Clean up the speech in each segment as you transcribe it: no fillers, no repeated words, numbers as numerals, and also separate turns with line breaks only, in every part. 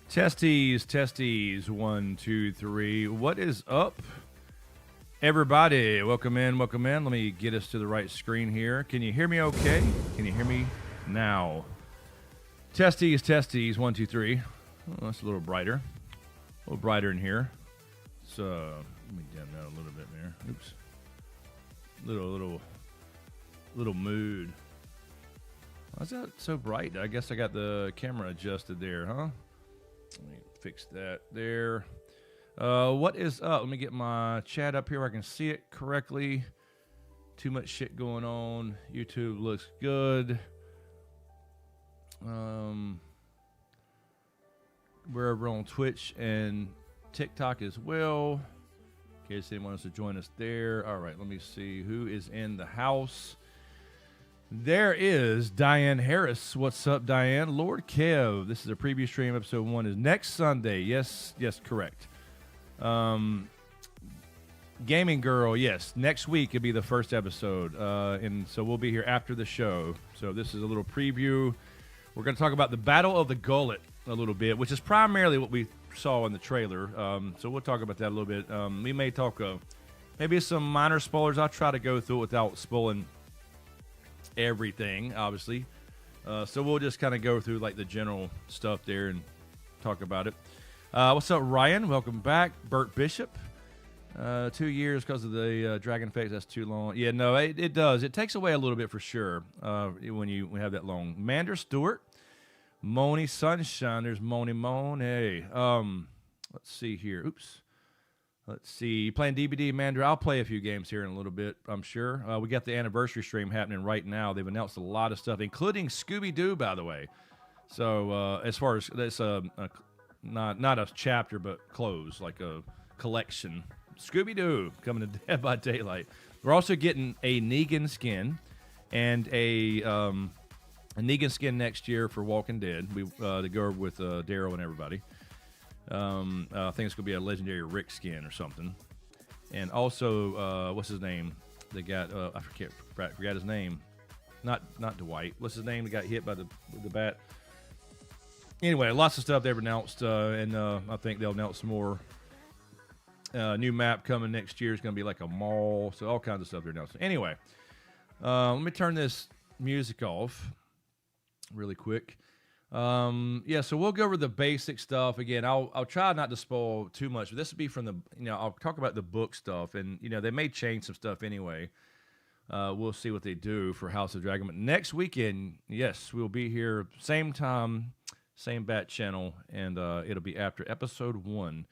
Testes, testes, 1, 2, 3. What is up, everybody? Welcome in, welcome in. Let me get us to the right screen here. Can you hear me okay? Can you hear me now? Testes, testes, 1, 2, 3. Oh, that's a little brighter. A little brighter in here. So, let me dim that a little bit there. Oops. Little mood. Why is that so bright? I guess I got the camera adjusted there, huh? Let me fix that there. What is up? Let me get my chat up here where I can see it correctly. Too much shit going on. YouTube looks good. We're over on Twitch and TikTok as well. In case anyone wants to join us there. All right, let me see who is in the house. There is Diane Harris. What's up, Diane? Lord Kev. This is a preview stream. Episode 1 is next Sunday. Yes, correct. Gaming Girl, yes. Next week it'll be the first episode. And so we'll be here after the show. So this is a little preview. We're going to talk about the Battle of the Gullet a little bit, which is primarily what we saw in the trailer. So we'll talk about that a little bit. We may talk maybe some minor spoilers. I'll try to go through it without spoiling everything, obviously. So we'll just kind of go through like the general stuff there and talk about it. What's up, Ryan? Welcome back. Bert Bishop. 2 years because of the dragon effects. That's too long. Yeah, no, it does. It takes away a little bit for sure when you have that long. Mander Stewart. Moni Sunshine. There's Moni Moan. Hey, let's see here. Oops. Let's see. You playing DBD, Mander? I'll play a few games here in a little bit, I'm sure. We got the anniversary stream happening right now. They've announced a lot of stuff, including Scooby-Doo, by the way. So as far as that's not a chapter, but close, like a collection. Scooby-Doo coming to Dead by Daylight. We're also getting a Negan skin and a Negan skin next year for Walking Dead. We to go over with Daryl and everybody. I think it's gonna be a legendary Rick skin or something. And also, what's his name? They got I forgot his name. Not Dwight. What's his name? That got hit by the bat. Anyway, lots of stuff they've announced, and I think they'll announce some more. New map coming next year is going to be like a mall, so all kinds of stuff they're announcing. Anyway, let me turn this music off really quick. Yeah, so we'll go over the basic stuff again. I'll try not to spoil too much, but this will be from the I'll talk about the book stuff, and they may change some stuff anyway. We'll see what they do for House of Dragon. But next weekend, yes, we'll be here same time, same bat channel, and it'll be after episode 1.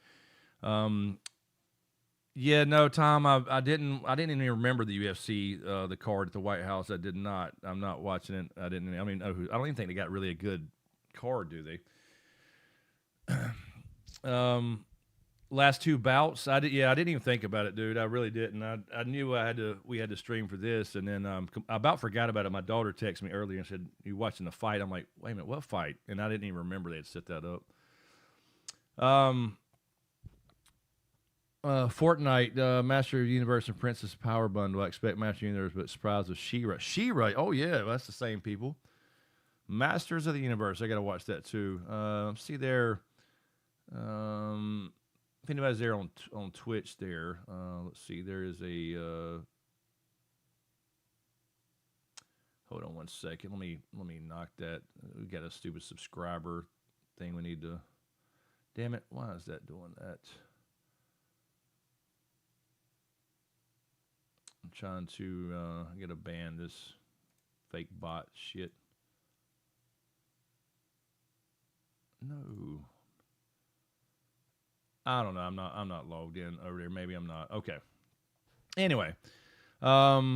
Yeah, no, Tom, I didn't even remember the UFC, the card at the White House. I did not. I'm not watching it. I don't even think they got really a good card, do they? Last 2 bouts, I didn't even think about it, dude. I really didn't. I knew we had to stream for this, and then I about forgot about it. My daughter texted me earlier and said, "You watching the fight?" I'm like, "Wait a minute, what fight?" And I didn't even remember they had set that up. Fortnite, Master of the Universe and Princess Power Bundle. I expect Master of the Universe, but surprise with She-Ra. She-Ra, oh yeah, that's the same people. Masters of the Universe, I gotta watch that too. See there, if anybody's there on Twitch there, let's see, there is a, hold on one second, let me knock that. We got a stupid subscriber thing we need to, damn it, why is that doing that? I'm trying to get a ban this fake bot shit. No. I don't know. I'm not logged in over there. Maybe I'm not. Okay. Anyway. Yeah,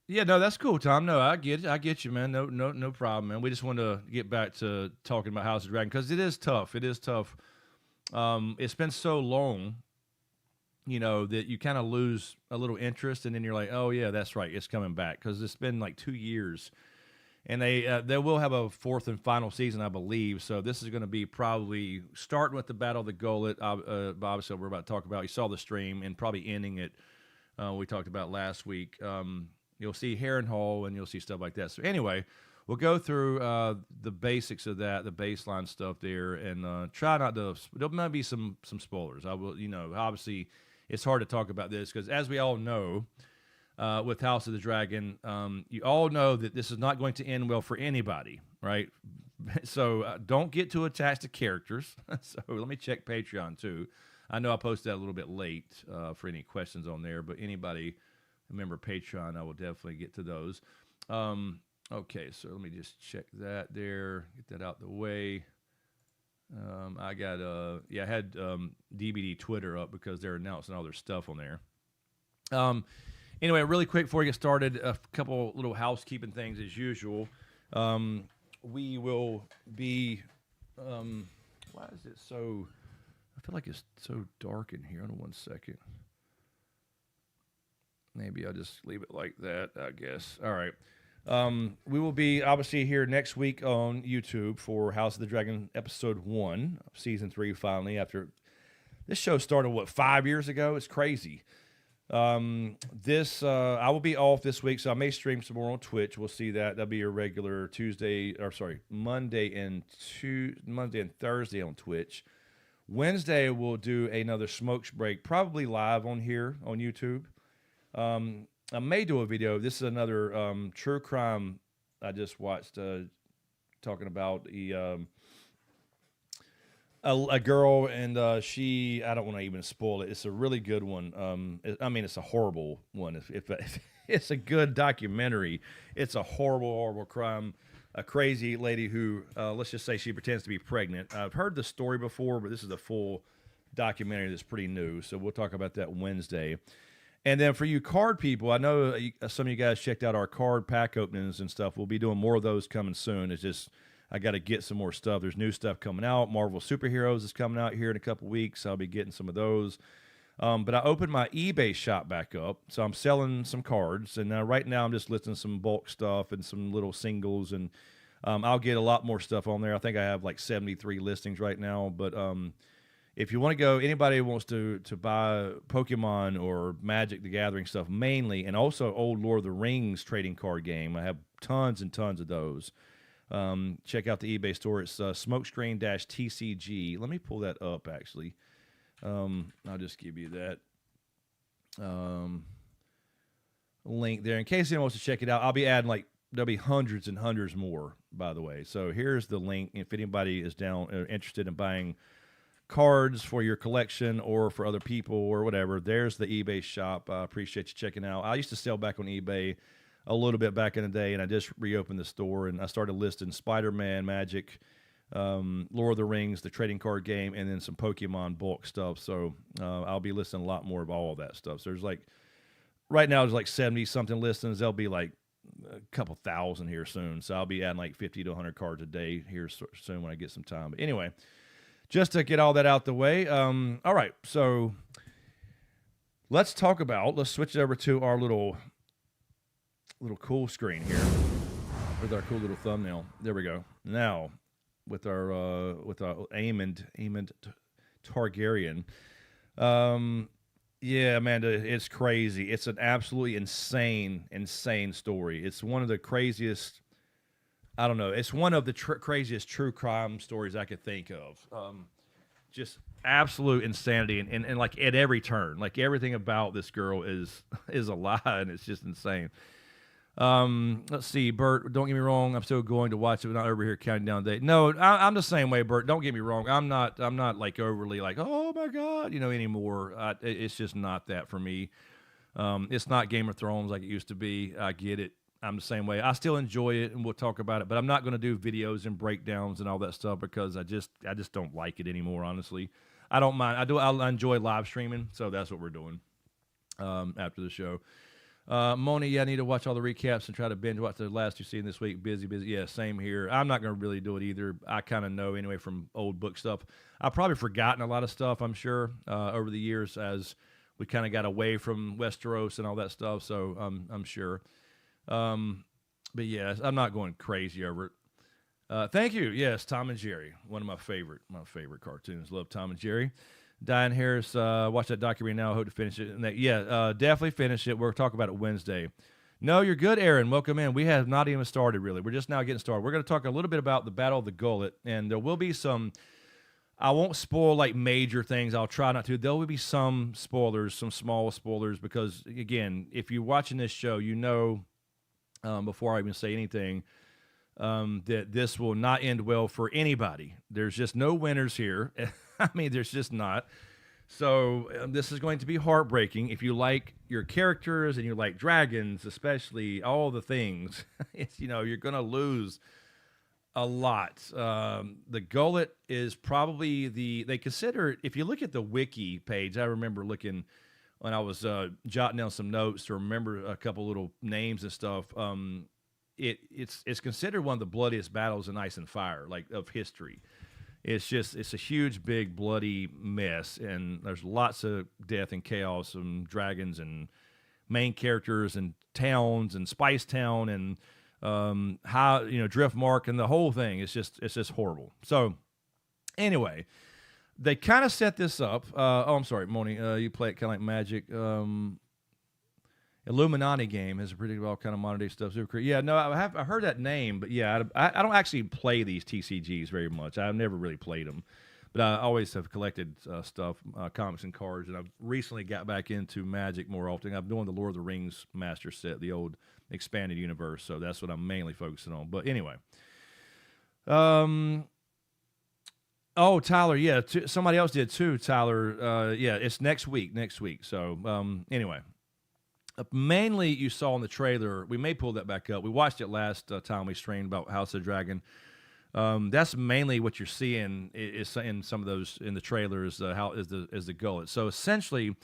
no, that's cool, Tom. No, I get it. I get you, man. No problem, man. We just wanted to get back to talking about House of Dragon because it is tough. It is tough. It's been so long, that you kind of lose a little interest, and then you're like, oh yeah, that's right, it's coming back because it's been like 2 years, and they will have a 4th and final season, I believe. So this is going to be probably starting with the Battle of the Gullet. Obviously, we're about to talk about. You saw the stream, and probably ending it. We talked about last week. You'll see Harrenhal, and you'll see stuff like that. So anyway, we'll go through the basics of that, the baseline stuff there, and try not to. There might be some spoilers. I will, obviously, it's hard to talk about this because, as we all know, with House of the Dragon, you all know that this is not going to end well for anybody, right? So don't get too attached to characters. So let me check Patreon too. I know I posted that a little bit late for any questions on there, but anybody remember Patreon, I will definitely get to those. Okay, so let me just check that there, get that out the way. I got I had DBD Twitter up because they're announcing all their stuff on there. Anyway, really quick before we get started, a couple little housekeeping things as usual. We will be. Why is it so? I feel like it's so dark in here. Hold on 1 second. Maybe I'll just leave it like that, I guess. All right. We will be obviously here next week on YouTube for House of the Dragon episode 1, season 3 finally. After this show started, 5 years ago? It's crazy. I will be off this week, so I may stream some more on Twitch. We'll see that. That'll be a regular Monday and Thursday on Twitch. Wednesday we'll do another Smokes Break, probably live on here on YouTube. I may do a video. This is another true crime I just watched talking about a girl, and she, I don't want to even spoil it. It's a really good one. It's a horrible one. If it's a good documentary, it's a horrible crime. A crazy lady who, let's just say she pretends to be pregnant. I've heard the story before, but this is a full documentary that's pretty new. So we'll talk about that Wednesday. And then for you card people, I know some of you guys checked out our card pack openings and stuff. We'll be doing more of those coming soon. It's just, I got to get some more stuff. There's new stuff coming out. Marvel Superheroes is coming out here in a couple weeks. I'll be getting some of those. But I opened my eBay shop back up, so I'm selling some cards. And right now I'm just listing some bulk stuff and some little singles. And I'll get a lot more stuff on there. I think I have like 73 listings right now. But if you want to go, anybody who wants to buy Pokemon or Magic the Gathering stuff mainly, and also old Lord of the Rings trading card game, I have tons and tons of those. Check out the eBay store. It's SmokeScreen-TCG. Let me pull that up, actually. I'll just give you that link there in case anyone wants to check it out. I'll be adding there'll be hundreds and hundreds more, by the way. So here's the link if anybody is interested in buying cards for your collection or for other people or whatever. There's the eBay shop. I appreciate you checking out. I used to sell back on eBay a little bit back in the day, and I just reopened the store, and I started listing Spider-Man, Magic, Lord of the Rings, the trading card game, and then some Pokemon bulk stuff. So I'll be listing a lot more of all of that stuff. So there's right now there's 70-something listings. There'll be a couple thousand here soon. So I'll be adding 50 to 100 cards a day here soon when I get some time. But anyway, just to get all that out the way. All right, so let's switch over to our little cool screen here with our cool little thumbnail. There we go. Now, with our Aemond Targaryen. Yeah, Amanda, it's crazy. It's an absolutely insane story. It's one of the craziest, I don't know, it's one of the craziest true crime stories I could think of. Just absolute insanity, and at every turn. Everything about this girl is a lie, and it's just insane. Let's see, Bert, don't get me wrong, I'm still going to watch it, but not over here counting down the day. No, I'm the same way, Bert. Don't get me wrong. I'm not overly oh my God, anymore. It's just not that for me. It's not Game of Thrones like it used to be. I get it. I'm the same way. I still enjoy it, and we'll talk about it, but I'm not going to do videos and breakdowns and all that stuff because I just don't like it anymore, honestly. I don't mind. I enjoy live streaming, so that's what we're doing after the show. Moni, I need to watch all the recaps and try to binge watch the last two seasons this week. Busy. Yeah, same here. I'm not going to really do it either. I kind of know anyway from old book stuff. I've probably forgotten a lot of stuff, I'm sure, over the years as we kind of got away from Westeros and all that stuff, so I'm sure. But yes, I'm not going crazy over it. Thank you. Yes, Tom and Jerry, one of my favorite cartoons. Love Tom and Jerry. Diane Harris, watch that documentary now. I hope to finish it. And definitely finish it. We'll talk about it Wednesday. No, you're good, Aaron. Welcome in. We have not even started, really. We're just now getting started. We're going to talk a little bit about the Battle of the Gullet, and there will be some. I won't spoil like major things. I'll try not to. There will be some spoilers, some small spoilers, because again, if you're watching this show, you know, before I even say anything, that this will not end well for anybody. There's just no winners here. I mean, there's just not. So this is going to be heartbreaking. If you like your characters and you like dragons, especially all the things, it's, you know, you're going to lose a lot. The Gullet is probably they consider, if you look at the wiki page, I remember looking when I was jotting down some notes to remember a couple little names and stuff. It's considered one of the bloodiest battles in Ice and Fire, like of history. It's a huge, big, bloody mess, and there's lots of death and chaos and dragons and main characters and towns and Spice Town and Driftmark and the whole thing. It's just horrible. So anyway, they kind of set this up. I'm sorry, Moni, you play it kind of like Magic. Illuminati game has a pretty well kind of modern day stuff. Yeah, no, I heard that name, but yeah, I don't actually play these TCGs very much. I've never really played them, but I always have collected stuff, comics and cards, and I've recently got back into Magic more often. I'm doing the Lord of the Rings Master Set, the old expanded universe, so that's what I'm mainly focusing on. But anyway, oh, Tyler, yeah, somebody else did too, Tyler. Yeah, it's next week. So anyway. Mainly, you saw in the trailer. We may pull that back up. We watched it last time we streamed about House of the Dragon. That's mainly what you're seeing is in some of those in the trailers. How is the Gullet? So essentially,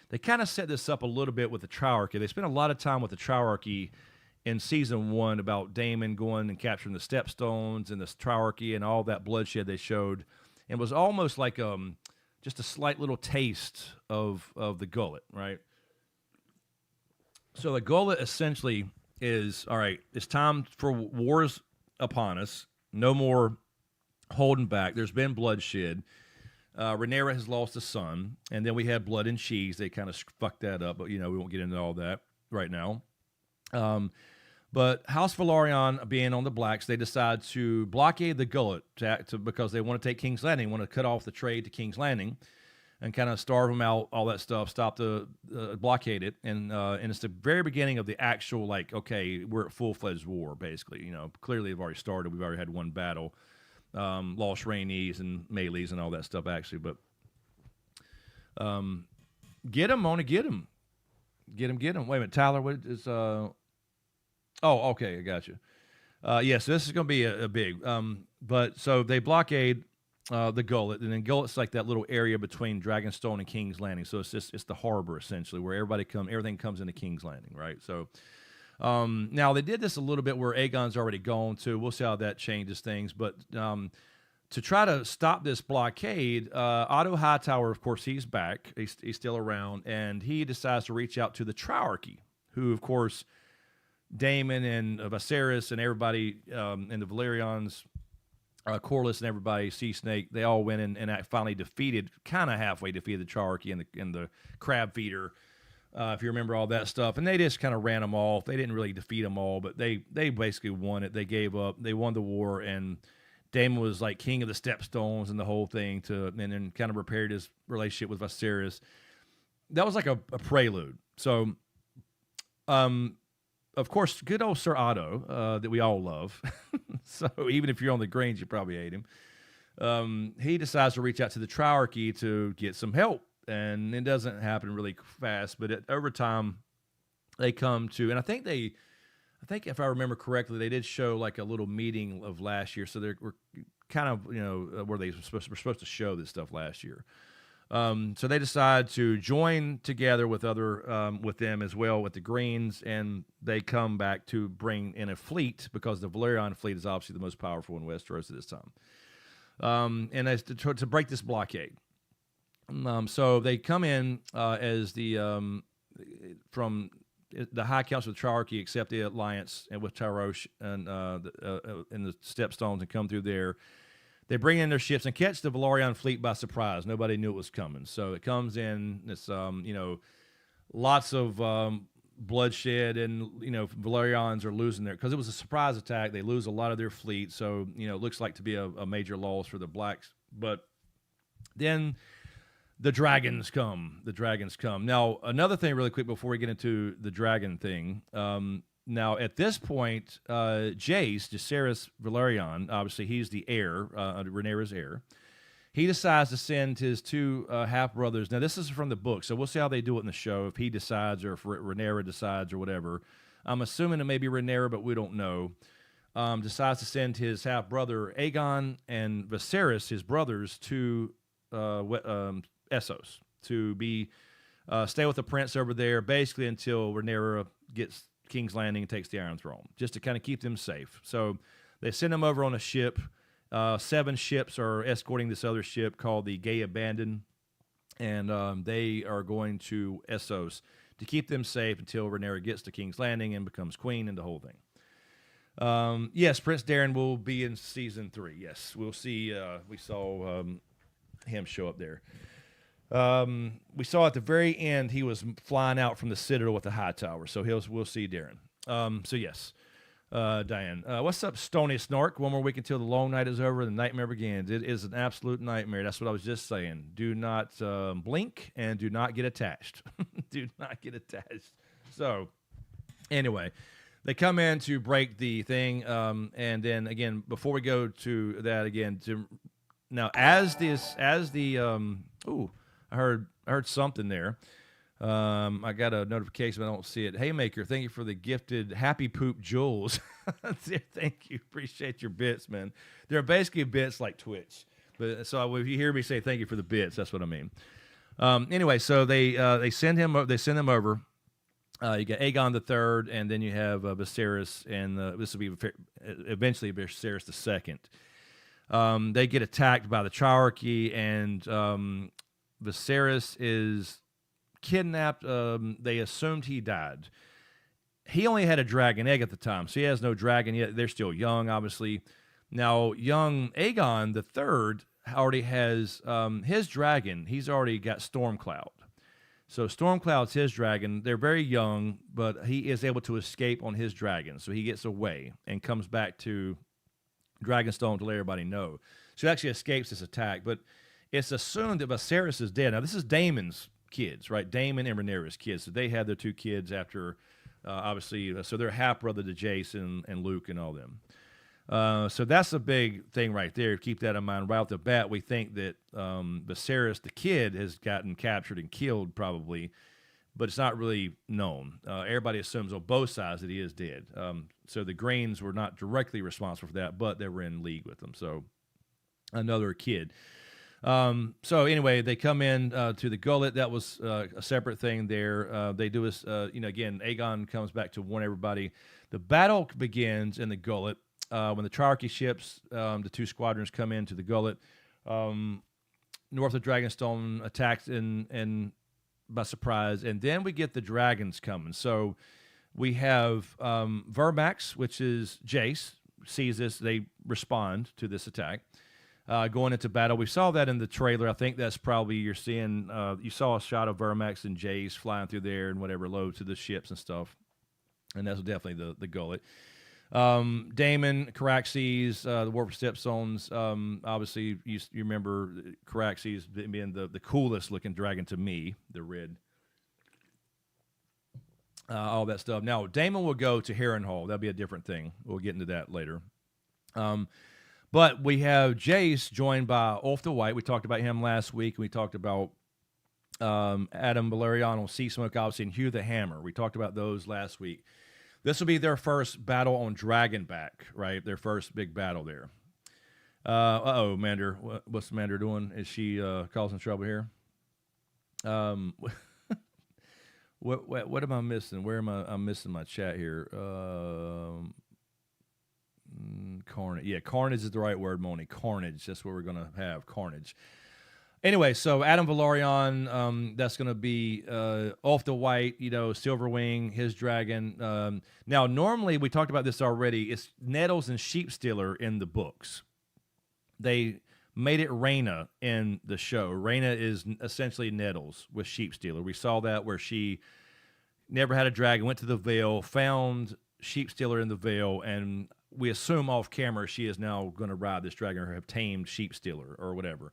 they kind of set this up a little bit with the Triarchy. They spent a lot of time with the Triarchy in season 1 about Daemon going and capturing the Stepstones and the Triarchy and all that bloodshed they showed. It was almost like just a slight little taste of the Gullet, right? So the Gullet essentially is, all right, it's time for wars upon us. No more holding back. There's been bloodshed. Rhaenyra has lost a son, and then we had Blood and Cheese. They kind of fucked that up, but, we won't get into all that right now. But House Velaryon being on the Blacks, they decide to blockade the Gullet because they want to take King's Landing, want to cut off the trade to King's Landing, and kind of starve them out, all that stuff, stop the blockade it, and it's the very beginning of the actual, like, okay, we're at full-fledged war, basically. Clearly they've already started. We've already had one battle, lost Rhaenys and Melees and all that stuff, actually. But get them, Mona, get them. Get them. Wait a minute, Tyler, what is... Oh, okay, I got you. Yeah, so this is going to be a big... but so they blockade... the Gullet, and then Gullet's like that little area between Dragonstone and King's Landing. So it's the harbor essentially where everything comes into King's Landing, right? So now they did this a little bit where Aegon's already gone too. We'll see how that changes things, but to try to stop this blockade, Otto Hightower, of course, he's back. He's still around, and he decides to reach out to the Triarchy, who, of course, Daemon and Viserys and everybody and the Valerians. Corlys and everybody, Sea Snake, they all went in and finally kind of halfway defeated the Triarchy and the Crab Feeder, if you remember all that stuff. And they just kind of ran them off. They didn't really defeat them all, but they basically won it. They gave up. They won the war, and Daemon was like king of the Stepstones and the whole thing, and then kind of repaired his relationship with Viserys. That was like a prelude. So, of course, good old Sir Otto, that we all love. So even if you're on the Greens, you probably hate him. He decides to reach out to the Triarchy to get some help, and it doesn't happen really fast. But over time, they come to, and I think if I remember correctly, they did show like a little meeting of last year. So they were kind of where they were supposed to show this stuff last year. So they decide to join together with with them as well with the Greens, and they come back to bring in a fleet because the Valerian fleet is obviously the most powerful in Westeros at this time. And as to break this blockade. So they come in as from the High Council of the Triarchy accept the alliance and with Tyrosh and the Stepstones and come through there. They bring in their ships and catch the Valerian fleet by surprise. Nobody knew it was coming. So it comes in, it's, lots of bloodshed, and Valerians are losing their, because it was a surprise attack. They lose a lot of their fleet, so it looks like to be a major loss for the blacks. But then the dragons come. Now, another thing, really quick, before we get into the dragon thing. Now, at this point, Jaceres Valerian, obviously he's the heir, Rhaenyra's heir. He decides to send his two half-brothers. Now, this is from the book, so we'll see how they do it in the show, if he decides or if Rhaenyra decides or whatever. I'm assuming it may be Rhaenyra, but we don't know. Decides to send his half-brother Aegon and Viserys, his brothers, to Essos to be stay with the prince over there, basically until Rhaenyra gets King's Landing and takes the Iron Throne, just to kind of keep them safe. So they send them over on a ship. 7 ships are escorting this other ship called the Gay Abandon, and they are going to Essos to keep them safe until Rhaenyra gets to King's Landing and becomes queen and the whole thing. Yes, Prince Darren will be in season 3. Yes, we'll see. We saw him show up there. We saw at the very end he was flying out from the Citadel with the high tower, so we'll see Darren. So yes. Diane. What's up, Stony Snark? One more week until the long night is over and the nightmare begins. It is an absolute nightmare. That's what I was just saying. Do not blink and do not get attached. Do not get attached. So, anyway, they come in to break the thing, and then again, before we go to that again, now I heard something there. I got a notification, but I don't see it. Haymaker, thank you for the gifted Happy Poop Jewels. Thank you. Appreciate your bits, man. They're basically bits like Twitch. But so if you hear me say thank you for the bits, that's what I mean. Anyway, so they send them over. You got Aegon the Third, and then you have Viserys, and this will be eventually Viserys the Second. They get attacked by the Chirarchy, and Viserys is kidnapped. They assumed he died. He only had a dragon egg at the time, so he has no dragon yet. They're still young, obviously. Now, young Aegon the Third already has his dragon. He's already got Stormcloud. So Stormcloud's his dragon. They're very young, but he is able to escape on his dragon. So he gets away and comes back to Dragonstone to let everybody know. So he actually escapes this attack. But it's assumed that Viserys is dead. Now, this is Daemon's kids, right? Daemon and Rhaenyra's kids. So they had their 2 kids after, obviously, so they're half-brother to Jason and Luke and all them. So that's a big thing right there. Keep that in mind. Right off the bat, we think that Viserys, the kid, has gotten captured and killed probably, but it's not really known. Everybody assumes on both sides that he is dead. So the Greens were not directly responsible for that, but they were in league with them. So another kid. So anyway, they come in to the Gullet. That was a separate thing there. They do this, again, Aegon comes back to warn everybody. The battle begins in the Gullet when the Chirarchy ships, the 2 squadrons come into the Gullet. North of Dragonstone attacks in by surprise, and then we get the dragons coming. So we have Vermax, which is Jace, sees this. They respond to this attack. Going into battle. We saw that in the trailer. I think that's probably you're seeing, you saw a shot of Vermax and Jace flying through there and whatever, load to the ships and stuff. And that's definitely the Gullet. Daemon, Caraxes, the Warp Stepstones. Obviously, you remember Caraxes being the coolest looking dragon to me, the red. All that stuff. Now, Daemon will go to Harrenhal. That'll be a different thing. We'll get into that later. But we have Jace joined by Ulf the White. We talked about him last week. We talked about Adam Valerian on Sea Smoke, obviously, and Hugh the Hammer. We talked about those last week. This will be their first battle on Dragonback, right? Their first big battle there. Mander. What's Mander doing? Is she causing trouble here? What am I missing? Where am I? I'm missing my chat here. Carnage. Yeah, carnage is the right word, Moni. Carnage. That's what we're going to have. Carnage. Anyway, so Adam Valerian, that's going to be Off the White, Silverwing, his dragon. Now, normally, we talked about this already, it's Nettles and Sheepstealer in the books. They made it Rhaena in the show. Rhaena is essentially Nettles with Sheepstealer. We saw that where she never had a dragon, went to the Vale, found Sheep Stealer in the Vale, and we assume off camera she is now going to ride this dragon or have tamed Sheep Stealer or whatever.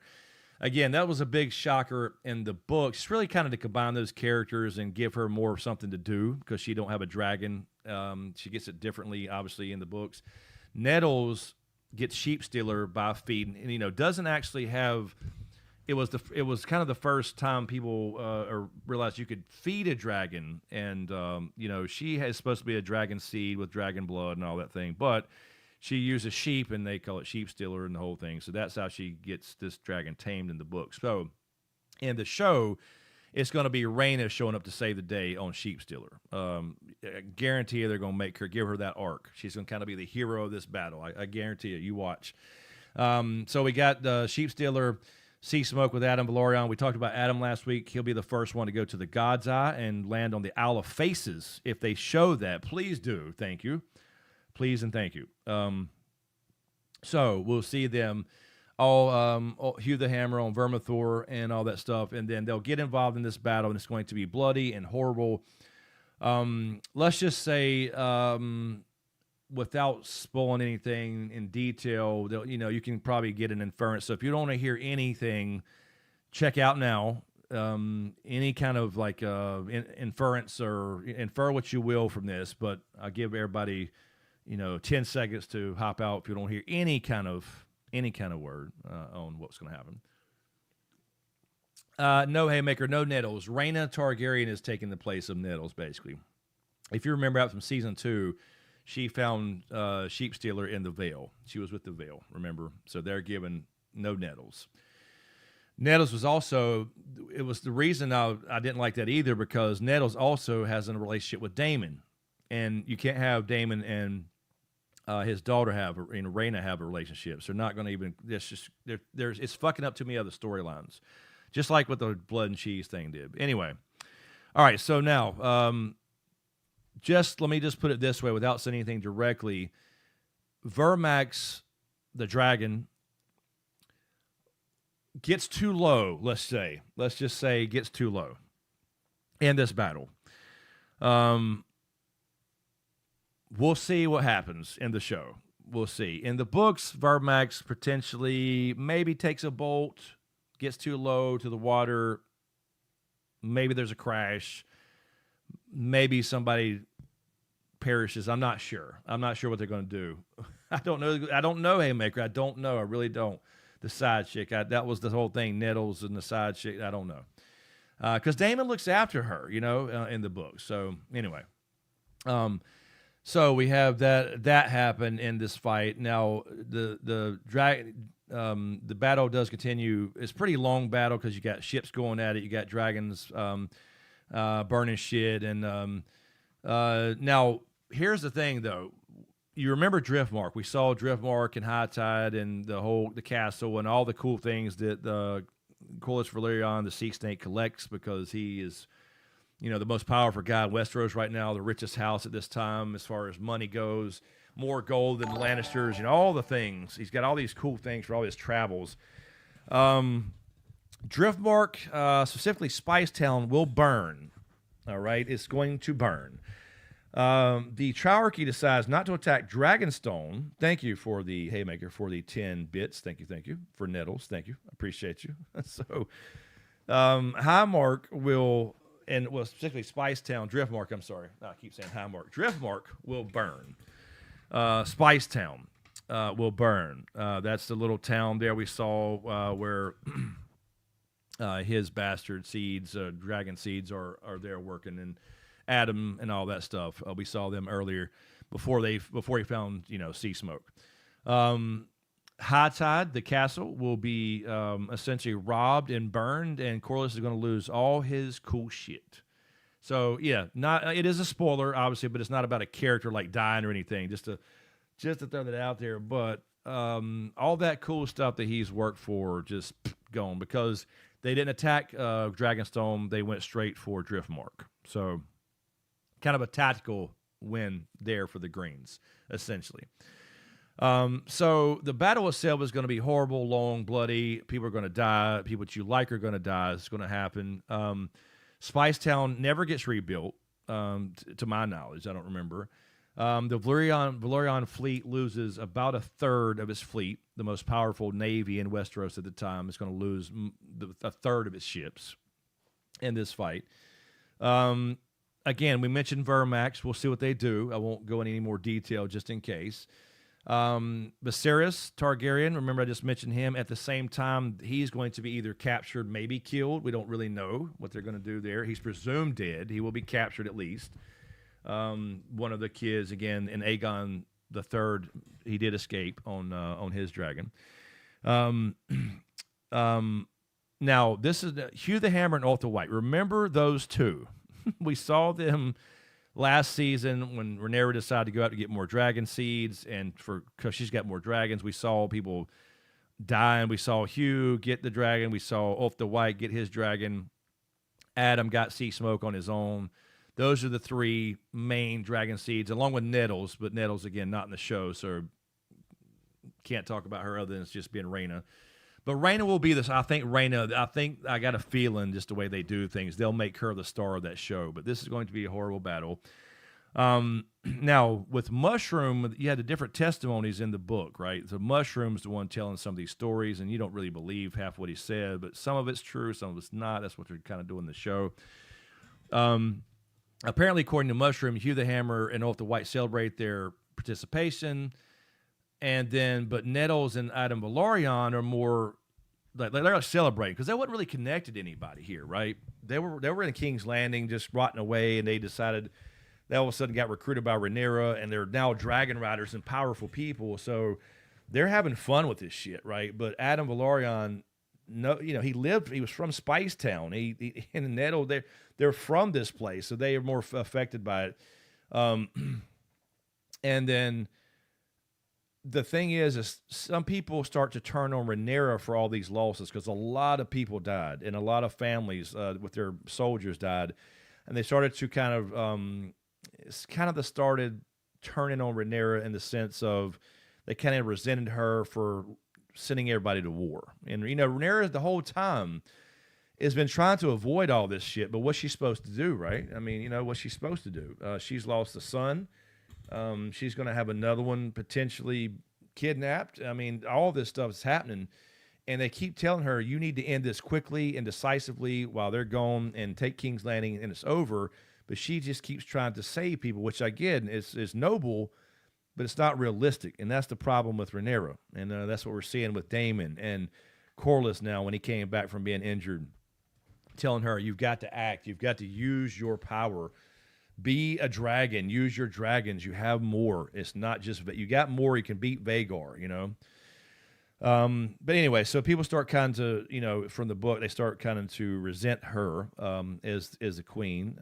Again, that was a big shocker in the books. It's really kind of to combine those characters and give her more something to do because she don't have a dragon. She gets it differently, obviously, in the books. Nettles gets Sheep Stealer by feeding, and doesn't actually have. It was kind of the first time people realized you could feed a dragon, and she is supposed to be a dragon seed with dragon blood and all that thing, but she uses sheep, and they call it Sheep Stealer and the whole thing. So that's how she gets this dragon tamed in the book. So in the show, it's going to be Raina showing up to save the day on Sheep Stealer. I guarantee you they're going to give her that arc. She's going to kind of be the hero of this battle. I guarantee you. You watch. So we got the Sheep Stealer Sea Smoke with Adam Valorian. We talked about Adam last week. He'll be the first one to go to the God's Eye and land on the Owl of Faces. If they show that, please do. Thank you. Please and thank you. So we'll see them all hew the hammer on Vermithor and all that stuff, and then they'll get involved in this battle, and it's going to be bloody and horrible. Let's just say, without spoiling anything in detail, you can probably get an inference. So if you don't want to hear anything, check out now. Any kind of like inference or infer what you will from this, but I'll give everybody 10 seconds to hop out if you don't hear any kind of word on what's going to happen. No Haymaker, no Nettles. Rhaena Targaryen is taking the place of Nettles, basically. If you remember out from season 2, she found Sheep Stealer in the Vale. She was with the Vale, remember? So they're given no Nettles. Nettles was also, it was the reason I didn't like that either, because Nettles also has a relationship with Daemon. And you can't have Daemon and his daughter Rhaena have a relationship. So they're not going to even. It's fucking up too many other storylines, just like what the Blood and Cheese thing did. Anyway, all right. So now, let me just put it this way, without saying anything directly. Vermax, the dragon, gets too low. Let's just say gets too low in this battle. We'll see what happens in the show. We'll see. In the books, Vermax potentially maybe takes a bolt, gets too low to the water. Maybe there's a crash. Maybe somebody perishes. I'm not sure. I'm not sure what they're going to do. I don't know, Haymaker. I don't know. I really don't. The side chick. That was the whole thing. Nettles and the side chick. I don't know. Because Daemon looks after her, in the book. So anyway. So we have that happen in this fight. Now the battle does continue. It's a pretty long battle because you got ships going at it. You got dragons burning shit. And now here's the thing, though. You remember Driftmark? We saw Driftmark and High Tide and the castle and all the cool things that the Corlys Valerion, the Sea Snake, collects because he is, the most powerful guy in Westeros right now, the richest house at this time as far as money goes, more gold than the Lannisters, all the things. He's got all these cool things for all his travels. Driftmark, specifically Spicetown, will burn. All right, it's going to burn. The Triarchy decides not to attack Dragonstone. Thank you for the Haymaker for the 10 bits. Thank you. For Nettles, thank you. I appreciate you. So, Highmark will... And specifically Spicetown, Driftmark, I'm sorry. I keep saying Highmark. Driftmark will burn. Spicetown will burn. That's the little town there we saw where his bastard seeds, dragon seeds, are there working, and Adam and all that stuff. We saw them earlier before he found Sea Smoke. High Tide, the castle, will be essentially robbed and burned, and Corlys is going to lose all his cool shit. So yeah, it is a spoiler, obviously, but it's not about a character like dying or anything. Just to throw that out there. But all that cool stuff that he's worked for just gone because they didn't attack Dragonstone. They went straight for Driftmark. So kind of a tactical win there for the Greens, essentially. So the battle itself is going to be horrible, long, bloody. People are going to die. People that you like are going to die. It's going to happen. Spicetown never gets rebuilt. to my knowledge. I don't remember. The Valerian fleet loses about a third of its fleet. The most powerful navy in Westeros at the time is going to lose a third of its ships in this fight. Again, we mentioned Vermax. We'll see what they do. I won't go into any more detail just in case. Viserys Targaryen, remember I just mentioned him. At the same time, he's going to be either captured, maybe killed. We don't really know what they're going to do there. He's presumed dead. He will be captured at least. One of the kids, again, in Aegon the Third, he did escape on his dragon. Now, this is Hugh the Hammer and Ulta White. Remember those two. We saw them last season when Rhaenyra decided to go out to get more dragon seeds, and because she's got more dragons, we saw people dying. We saw Hugh get the dragon. We saw Ulta White get his dragon. Adam got Sea Smoke on his own. Those are the three main dragon seeds, along with Nettles, but Nettles, again, not in the show, so can't talk about her other than it's just being Rhaena. But Rhaena will be this. I think I got a feeling just the way they do things, they'll make her the star of that show. But this is going to be a horrible battle. Now, with Mushroom, you had the different testimonies in the book, right? So Mushroom's the one telling some of these stories, and you don't really believe half what he said, but some of it's true, some of it's not. That's what they're kind of doing in the show. Apparently, according to Mushroom, Hugh the Hammer and Ulta White celebrate their participation. But Nettles and Adam Valerian are more like they're celebrating because they weren't really connected to anybody here, right? They were in King's Landing just rotting away, and they decided they all of a sudden got recruited by Rhaenyra, and they're now dragon riders and powerful people. So they're having fun with this shit, right? But Adam Valerian, he was from Spicetown. He and Nettle, they're from this place, so they are more affected by it. And then the thing is some people start to turn on Rhaenyra for all these losses because a lot of people died and a lot of families with their soldiers died, and they started to started turning on Rhaenyra in the sense of they kind of resented her for sending everybody to war. And Rhaenyra the whole time has been trying to avoid all this shit, but what's she supposed to do, right? I mean, what's she supposed to do? She's lost a son. She's going to have another one potentially kidnapped. I mean, all this stuff is happening, and they keep telling her, you need to end this quickly and decisively while they're gone and take King's Landing, and it's over. But she just keeps trying to save people, which, again, is noble, but it's not realistic, and that's the problem with Rhaenyra. And that's what we're seeing with Daemon and Corlys now when he came back from being injured, telling her, you've got to act. You've got to use your power. Be a dragon. Use your dragons. You have more. It's not just you got more. You can beat Vhagar, But anyway, so people start kind of, from the book, they start kind of to resent her as a queen,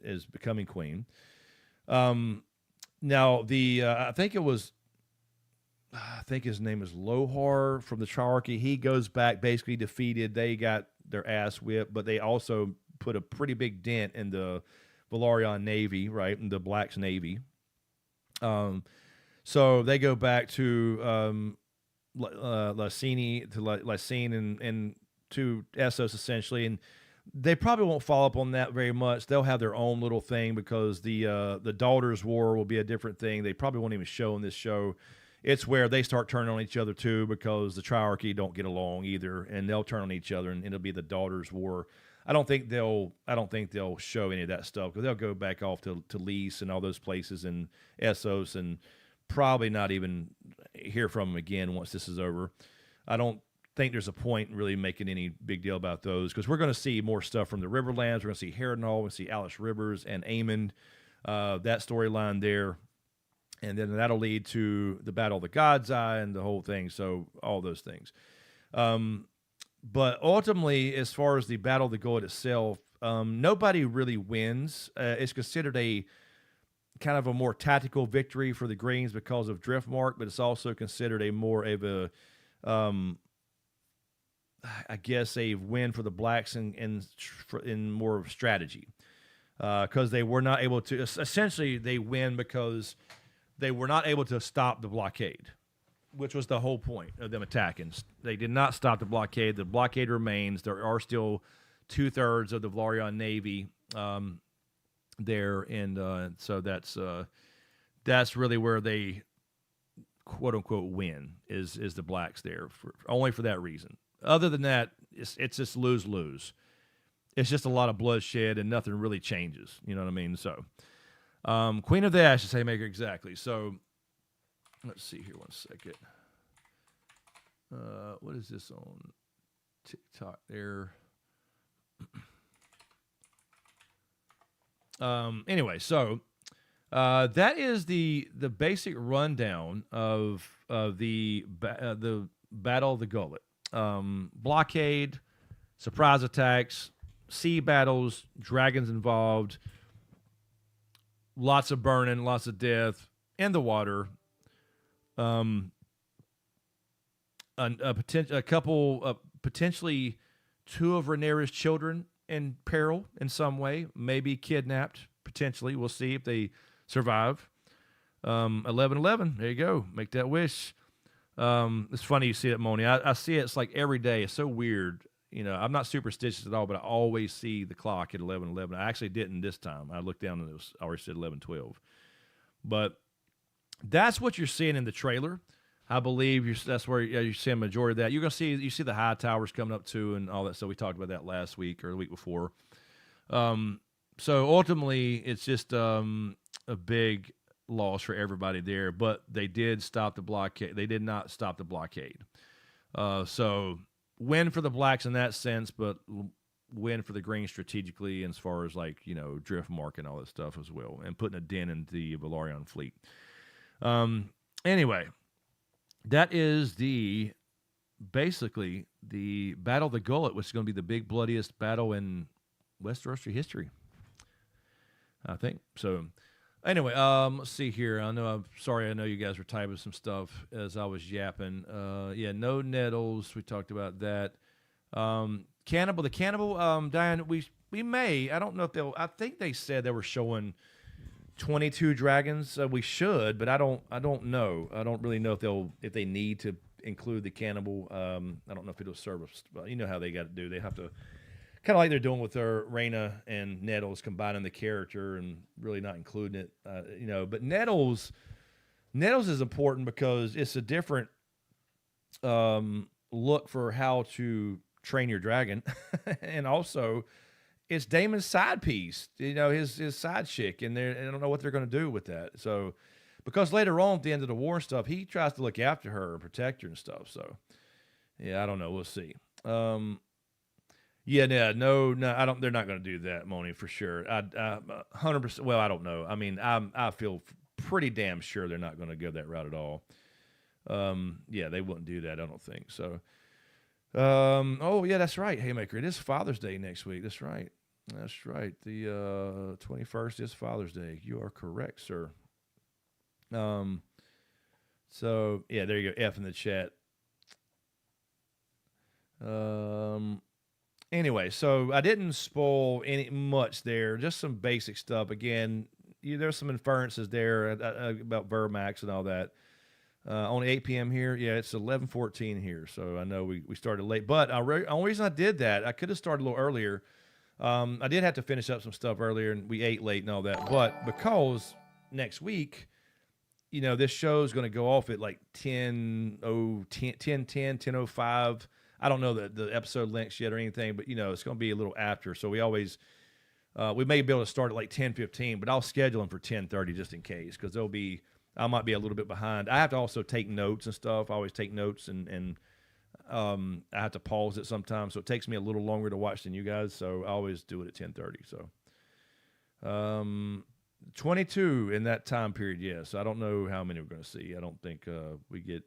as becoming queen. Now I think his name is Lohar from the Triarchy. He goes back, basically defeated. They got their ass whipped, but they also put a pretty big dent in the Valerian Navy, right, in the Black's Navy. So they go back to Lysine and to Essos essentially, and they probably won't follow up on that very much. They'll have their own little thing because the Daughters' War will be a different thing. They probably won't even show in this show. It's where they start turning on each other too because the Triarchy don't get along either, and they'll turn on each other, and it'll be the Daughters' War. I don't think they'll show any of that stuff because they'll go back off to Lys and all those places in Essos and probably not even hear from them again once this is over. I don't think there's a point in really making any big deal about those because we're going to see more stuff from the Riverlands. We're going to see Harrenhal. We're going to see Alice Rivers and Aemond, that storyline there. And then that'll lead to the Battle of the God's Eye and the whole thing. So all those things. But ultimately, as far as the Battle of the Gullet itself, nobody really wins. It's considered a kind of a more tactical victory for the Greens because of Driftmark, but it's also considered a more of a, I guess, a win for the Blacks in more of strategy. Because they were not able to, essentially they win because they were not able to stop the blockade, which was the whole point of them attacking. They did not stop the blockade. The blockade remains. There are still 2/3 of the Valerian Navy there, and so that's really where they quote unquote win is the blacks there only for that reason. Other than that, it's just lose. It's just a lot of bloodshed and nothing really changes. You know what I mean? So, Queen of the Ashes, Haymaker, exactly. So, let's see here 1 second. What is this on TikTok there? Anyway, so that is the basic rundown of the Battle of the Gullet. Blockade, surprise attacks, sea battles, dragons involved, lots of burning, lots of death in the water. A couple, potentially 2 of Rhaenyra's children in peril in some way, maybe kidnapped, potentially. We'll see if they survive. 11/11, there you go. Make that wish. It's funny you see it, Moni. I see it. It's like every day. It's so weird. You know, I'm not superstitious at all, but I always see the clock at 11/11. I actually didn't this time. I looked down and it was already said 11/12. But that's what you're seeing in the trailer. I believe that's where you're seeing a majority of that. You're gonna see the high towers coming up too, and all that. So we talked about that last week or the week before. So ultimately, it's just a big loss for everybody there. But they did stop the blockade. They did not stop the blockade. So win for the blacks in that sense, but win for the green strategically as far as drift mark and all that stuff as well, and putting a dent in the Velaryon fleet. Anyway. That is basically the Battle of the Gullet, which is going to be the big, bloodiest battle in Westeros history, I think. So, anyway, let's see here. I know you guys were typing some stuff as I was yapping. No nettles. We talked about that. The cannibal. Diane, we may. I don't know if they'll. I think they said they were showing 22 dragons. We should, but I don't know. I don't really know if they need to include the cannibal. I don't know if it'll serve us. But you know how they got to do. They have to kind of like they're doing with their Rhaena and Nettles, combining the character and really not including it. But Nettles is important because it's a different look for how to train your dragon, and also. It's Daemon's side piece, his side chick, and I don't know what they're going to do with that. So, because later on at the end of the war and stuff, he tries to look after her and protect her and stuff. So, yeah, I don't know. We'll see. No, I don't. They're not going to do that, Moni, for sure. 100%. Well, I don't know. I mean, I feel pretty damn sure they're not going to go that route at all. They wouldn't do that. I don't think so. That's right, Haymaker. It is Father's Day next week. That's right. The 21st is Father's Day. You are correct, sir. There you go. F in the chat. Anyway, so I didn't spoil much there. Just some basic stuff. Again, there's some inferences there about Vermax and all that. Only 8 p.m. here. Yeah, it's 11:14 here. So I know we started late. But the only reason I did that, I could have started a little earlier. I did have to finish up some stuff earlier, and we ate late and all that. But because next week, this show is going to go off at like 10:05. I don't know the episode lengths yet or anything, but, it's going to be a little after. So we always we may be able to start at like 10:15, but I'll schedule them for 10:30 just in case, because I might be a little bit behind. I have to also take notes and stuff. I always take notes, and I have to pause it sometimes, so it takes me a little longer to watch than you guys. So I always do it at 10:30. So, 22 in that time period. Yes, I don't know how many we're going to see. I don't think we get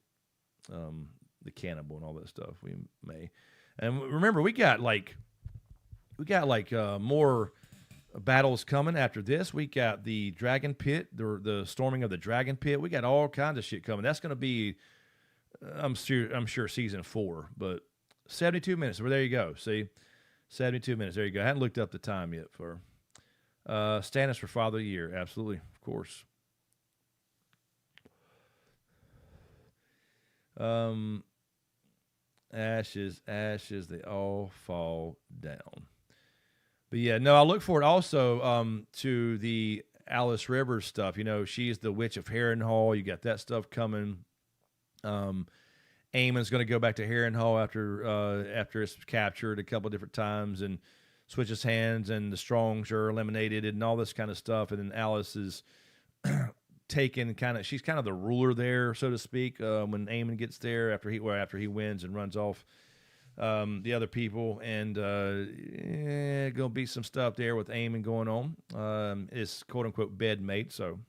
the cannibal and all that stuff. We may, and remember we got more battles coming after this. We got the Dragon Pit, the storming of the Dragon Pit. We got all kinds of shit coming. That's going to be, I'm sure season 4, but 72 minutes. Well, there you go. See, 72 minutes. There you go. I hadn't looked up the time yet for Stannis for Father of the Year. Absolutely, of course. Ashes, they all fall down. But yeah, no, I look forward also to the Alice Rivers stuff. You know, she's the Witch of Harrenhal. You got that stuff coming. Aemon's going to go back to Harrenhal after it's captured a couple different times and switches hands, and the Strongs are eliminated and all this kind of stuff. And then Alice is taken she's kind of the ruler there, so to speak, when Aemon gets there after he wins and runs off the other people. And gonna be some stuff there with Aemon going on. His quote unquote bedmate. So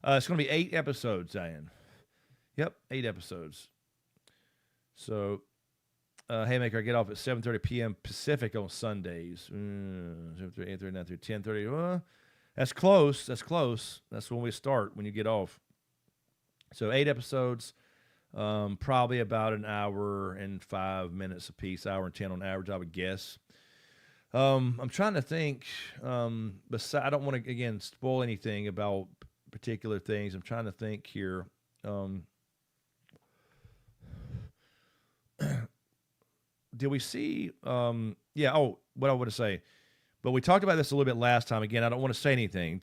it's gonna be 8 episodes, Diane. Yep, 8 episodes. So, Haymaker, I get off at 7:30 p.m. Pacific on Sundays. 8:30, 9:30, 10:30. That's close. That's close. That's when we start, when you get off. So 8 episodes, probably about an hour and 5 minutes a piece, hour and 10 on average, I would guess. I'm trying to think. I don't want to, again, spoil anything about particular things. I'm trying to think here. Did we see? What I want to say. But we talked about this a little bit last time. Again, I don't want to say anything.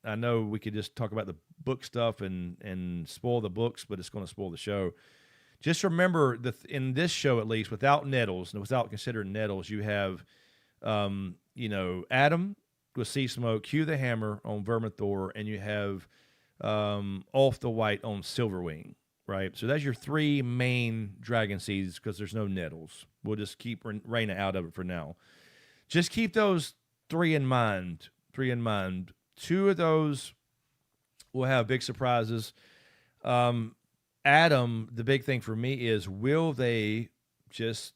I know we could just talk about the book stuff and spoil the books, but it's going to spoil the show. Just remember, in this show at least, without Nettles, and without considering Nettles, you have, Adam with Sea Smoke, Hugh the Hammer on Vermithor, and you have Ulf the White on Silverwing. Right, so that's your 3 main dragon seeds because there's no Nettles. We'll just keep Rhaena out of it for now. Just keep those 3 in mind. 3 in mind. 2 of those will have big surprises. Adam, the big thing for me is, will they, just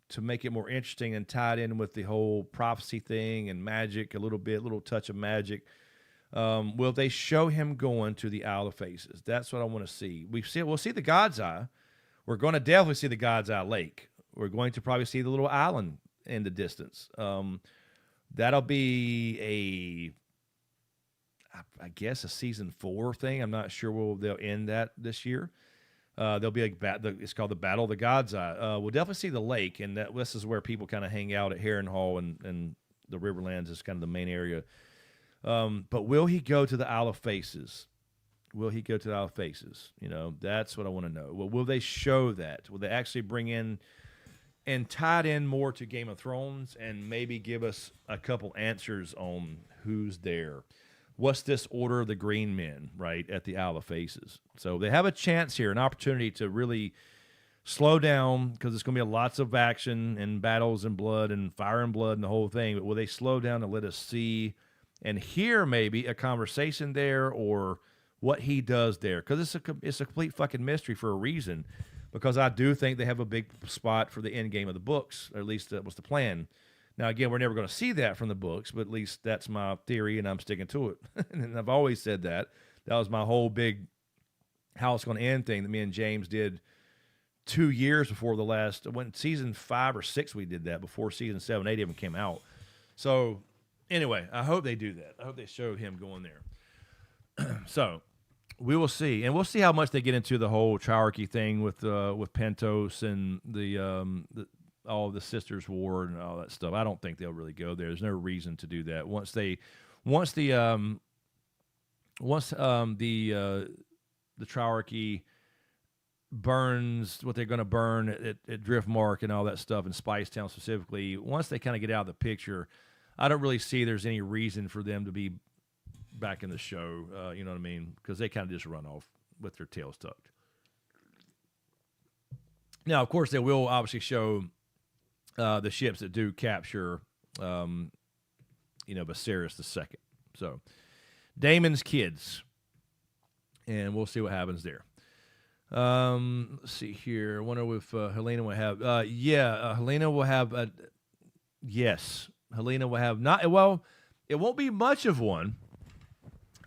to make it more interesting and tied in with the whole prophecy thing and magic, little touch of magic, will they show him going to the Isle of Faces? That's what I want to see. We'll see the God's Eye. We're going to definitely see the God's Eye Lake. We're going to probably see the little island in the distance. That'll be I guess a season 4 thing. I'm not sure they'll end that this year. There'll be it's called the Battle of the God's Eye. We'll definitely see the lake, and this is where people kind of hang out at Harrenhal, and the Riverlands is kind of the main area. But will he go to the Isle of Faces? Will he go to the Isle of Faces? That's what I want to know. Well, will they show that? Will they actually bring in and tie it in more to Game of Thrones and maybe give us a couple answers on who's there? What's this Order of the Green Men, right, at the Isle of Faces? So they have a chance here, an opportunity to really slow down, because it's going to be lots of action and battles and blood and fire and blood and the whole thing. But will they slow down and let us see and hear maybe a conversation there, or what he does there? Because it's a complete fucking mystery for a reason. Because I do think they have a big spot for the end game of the books, or at least that was the plan. Now, again, we're never going to see that from the books, but at least that's my theory, and I'm sticking to it. And I've always said that. That was my whole big how it's going to end thing that me and James did 2 years before when season 5 or 6 we did that, before season 7, 8 even came out. So anyway, I hope they do that. I hope they show him going there. So we will see, and we'll see how much they get into the whole triarchy thing with Pentos and all the Sisters' War and all that stuff. I don't think they'll really go there. There's no reason to do that. Once the triarchy burns what they're going to burn at Driftmark and all that stuff, and Spicetown specifically, once they kind of get out of the picture, I don't really see there's any reason for them to be back in the show. You know what I mean? Because they kind of just run off with their tails tucked. Now, of course, they will obviously show the ships that do capture, Viserys II. So, Daemon's kids. And we'll see what happens there. Let's see here. I wonder if Helena will have. Helena will have. Yes, Helena will have not. Well, it won't be much of one.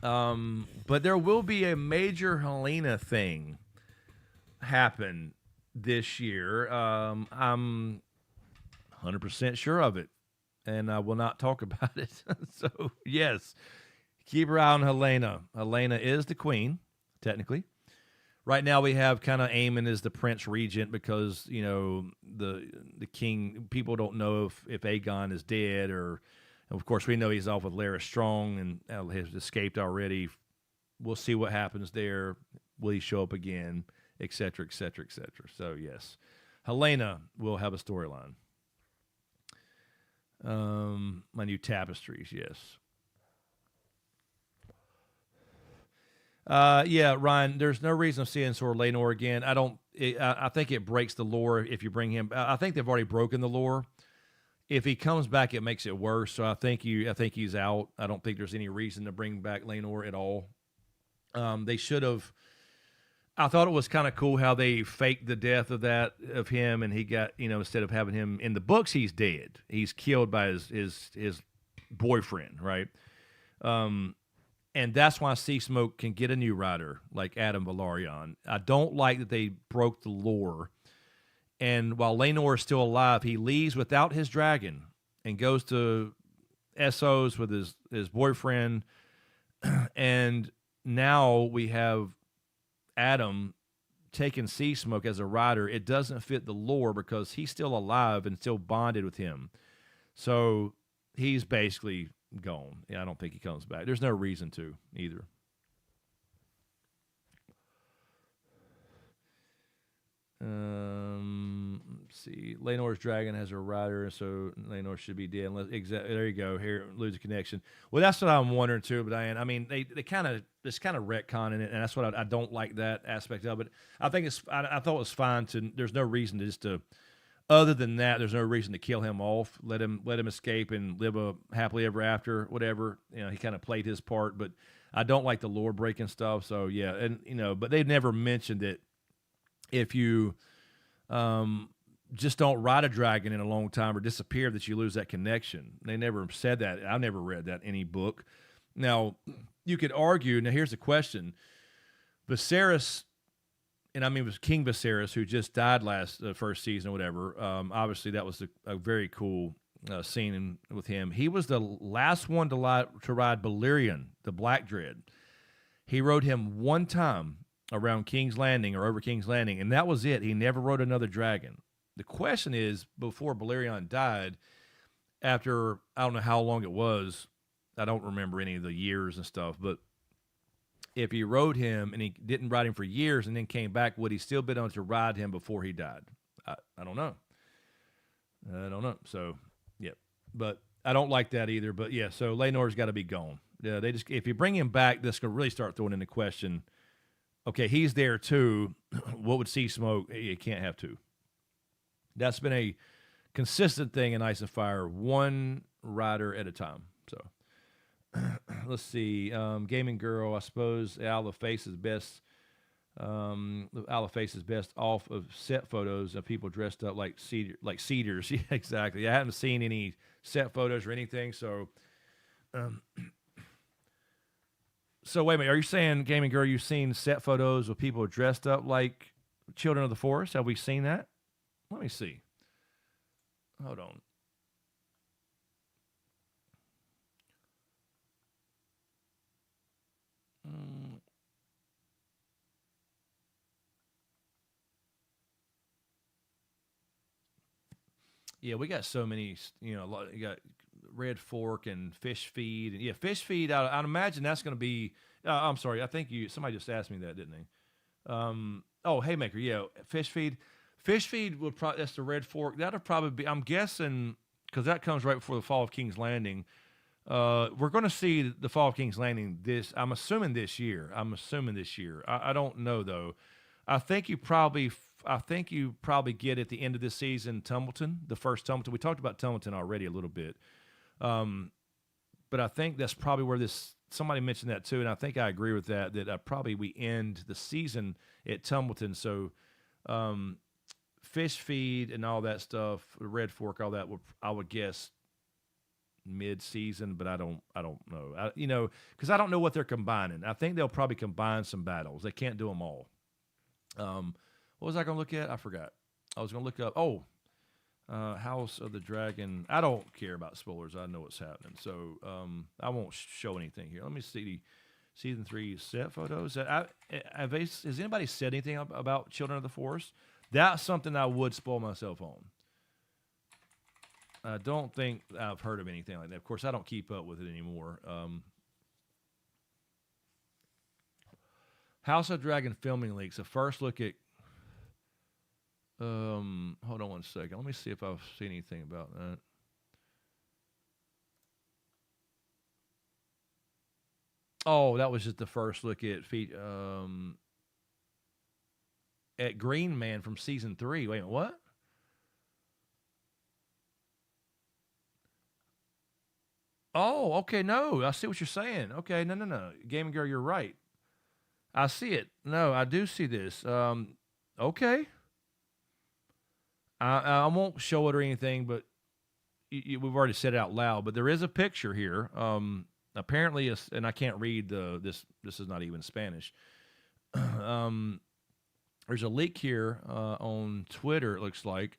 But there will be a major Helena thing happen this year. I'm 100% sure of it, and I will not talk about it. So yes, keep your eye on Helena. Helena is the queen, technically. right now we have kind of Aemon as the Prince Regent because the king. People don't know if Aegon is dead, or of course we know he's off with Lara Strong and has escaped already. We'll see what happens there. Will he show up again, et cetera, et cetera, et cetera. So yes, Helena will have a storyline. My new tapestries, yes. Yeah, Ryan. There's no reason of seeing Sir Laenor again. I think it breaks the lore if you bring him. I think they've already broken the lore. If he comes back, it makes it worse. So I think he's out. I don't think there's any reason to bring back Laenor at all. They should have. I thought it was kind of cool how they faked the death of him, and he got instead of having him in the books, he's dead. He's killed by his boyfriend, right? And that's why Sea Smoke can get a new rider like Adam Velaryon. I don't like that they broke the lore. And while Laenor is still alive, he leaves without his dragon and goes to Essos with his boyfriend. And now we have Adam taking Sea Smoke as a rider. It doesn't fit the lore because he's still alive and still bonded with him. So he's basically gone. Yeah, I don't think he comes back. There's no reason to either. Let's see. Laenor's dragon has a rider, so Laenor should be dead. There you go. Here, lose a connection. Well, that's what I'm wondering too, Diane. I mean, they kind of retconning it, and that's what I don't like that aspect of it. I think I thought it was fine to. There's no reason to just to. Other than that, there's no reason to kill him off. Let him escape and live a happily ever after. Whatever, he kind of played his part, but I don't like the lore breaking stuff. So yeah, and but they've never mentioned that if you just don't ride a dragon in a long time or disappear, that you lose that connection. They never said that. I never read that in any book. Now you could argue. Now here's the question: Viserys. And I mean, it was King Viserys, who just died first season or whatever. Obviously, that was a very cool scene with him. He was the last one to ride Balerion, the Black Dread. He rode him one time around King's Landing or over King's Landing, and that was it. He never rode another dragon. The question is, before Balerion died, after, I don't know how long it was, I don't remember any of the years and stuff, but if he rode him and he didn't ride him for years and then came back, would he still been able to ride him before he died? I don't know. I don't know. So, yeah. But I don't like that either. But, yeah, so Laenor's got to be gone. Yeah, if you bring him back, that's going to really start throwing into question, okay, he's there too. What would Sea Smoke? You can't have two. That's been a consistent thing in Ice and Fire, one rider at a time. So. Let's see. Gaming Girl, I suppose Al the Face is best. Al the Face is best off of set photos of people dressed up like cedars. Yeah, exactly. I haven't seen any set photos or anything. So, so wait a minute. Are you saying, Gaming Girl, you've seen set photos of people dressed up like Children of the Forest? Have we seen that? Let me see. Hold on. Yeah, we got so many, you got Red Fork and Fish Feed. And yeah, Fish Feed, I'd imagine that's going to be, I'm sorry, I think somebody just asked me that, didn't they? Haymaker, yeah, Fish Feed. Fish Feed would probably, that's the Red Fork. That'll probably be, I'm guessing, because that comes right before the Fall of King's Landing. We're going to see the Fall of King's Landing I'm assuming this year. I don't know, though. I think you probably get at the end of this season Tumbleton, the first Tumbleton. We talked about Tumbleton already a little bit. But I think that's probably where somebody mentioned that too, and I think I agree with that probably we end the season at Tumbleton. So Fish Feed and all that stuff, Red Fork, all that, I would guess mid-season, but I don't know. Because I don't know what they're combining. I think they'll probably combine some battles. They can't do them all. What was I going to look at? I forgot. I was going to look up, House of the Dragon. I don't care about spoilers. I know what's happening. So I won't show anything here. Let me see season 3 set photos. Has anybody said anything about Children of the Forest? That's something I would spoil myself on. I don't think I've heard of anything like that. Of course, I don't keep up with it anymore. House of Dragon filming leaks. A first look at. Hold on one second. Let me see if I've seen anything about that. Oh, that was just the first look at Green Man from season 3. Wait a minute, what? Oh, okay, no, I see what you're saying. Okay, no. Gaming Girl, you're right. I see it. No, I do see this. Okay. I won't show it or anything, but we've already said it out loud. But there is a picture here. Apparently, and I can't read this. This is not even Spanish. There's a leak here on Twitter. It looks like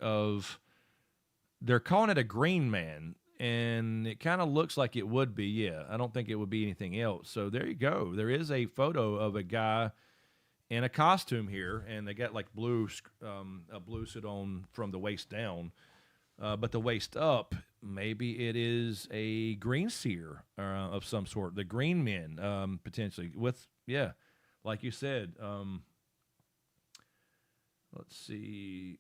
they're calling it a Green Man, and it kind of looks like it would be. Yeah, I don't think it would be anything else. So there you go. There is a photo of a guy in a costume here, and they got like a blue suit on from the waist down, but the waist up, maybe it is a green seer of some sort. The Green Men, potentially with like you said. Let's see.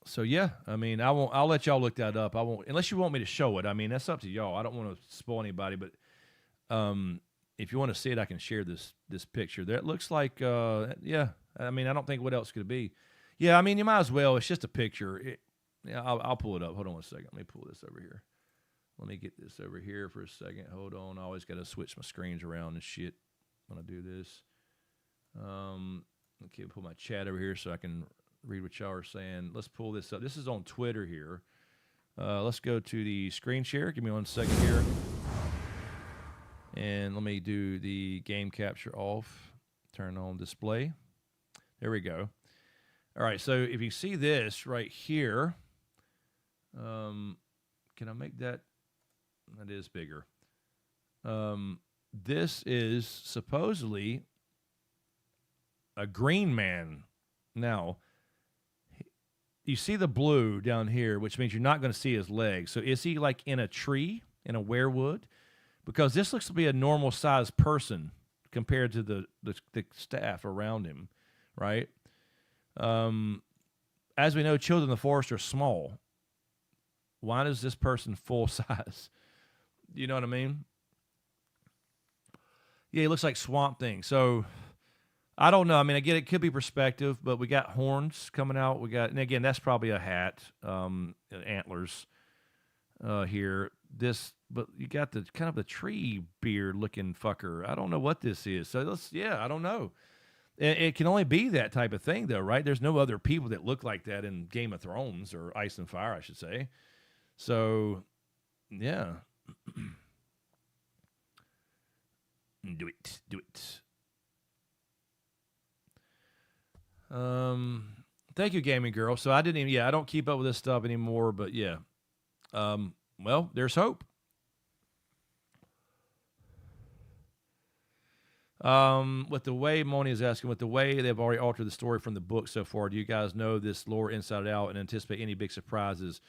So yeah, I mean, I'll let y'all look that up. I won't unless you want me to show it. I mean, that's up to y'all. I don't want to spoil anybody, but if you want to see it, I can share this picture. There, it looks like yeah. I mean, I don't think what else could it be. Yeah, I mean, you might as well. It's just a picture. I'll pull it up. Hold on one second. Let me pull this over here. Let me get this over here for a second. Hold on. I always got to switch my screens around and shit when I do this. Okay, pull my chat over here so I can read what y'all are saying. Let's pull this up. This is on Twitter here. Let's go to the screen share. Give me 1 second here. And let me do the game capture off. Turn on display. There we go. All right, so if you see this right here, can I make that? That is bigger. This is supposedly a Green Man. Now, you see the blue down here, which means you're not going to see his legs. So is he like in a tree, in a weirwood? Because this looks to be a normal sized person compared to the staff around him, right? As we know, children in the forest are small. Why is this person full size? You know what I mean? Yeah, he looks like Swamp Thing. So I don't know. I mean, again, it could be perspective, but we got horns coming out. And again, that's probably a hat, antlers here. But you got the kind of the tree beard looking fucker. I don't know what this is. So I don't know. It can only be that type of thing, though, right? There's no other people that look like that in Game of Thrones or Ice and Fire, I should say. So, yeah. Do it. Thank you, Gaming Girl. So I don't keep up with this stuff anymore, but yeah. Well, there's hope. With the way Moni is asking, with the way they've already altered the story from the book so far, do you guys know this lore inside out and anticipate any big surprises?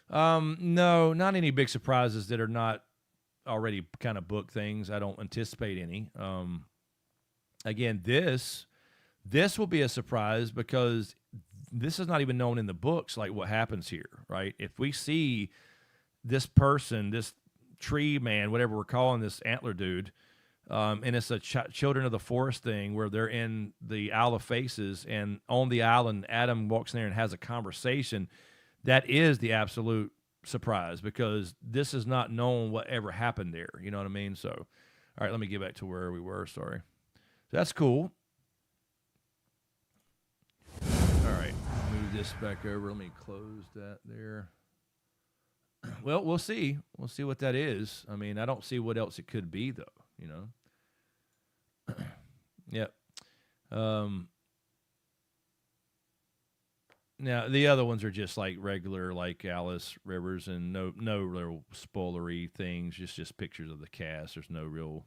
No, not any big surprises that are not already kind of book things. I don't anticipate any. Again, this will be a surprise because this is not even known in the books, like what happens here, right? If we see this person, this tree man, whatever we're calling this antler dude, and it's a Children of the Forest thing where they're in the Isle of Faces, and on the island, Adam walks in there and has a conversation. That is the absolute surprise because this is not known what ever happened there. You know what I mean? So, all right, let me get back to where we were. Sorry. So that's cool. All right, move this back over. Let me close that there. Well, we'll see. We'll see what that is. I mean, I don't see what else it could be, though, you know? Yep. Now, the other ones are just like regular, like Alice Rivers, and no real spoilery things, just pictures of the cast. There's no real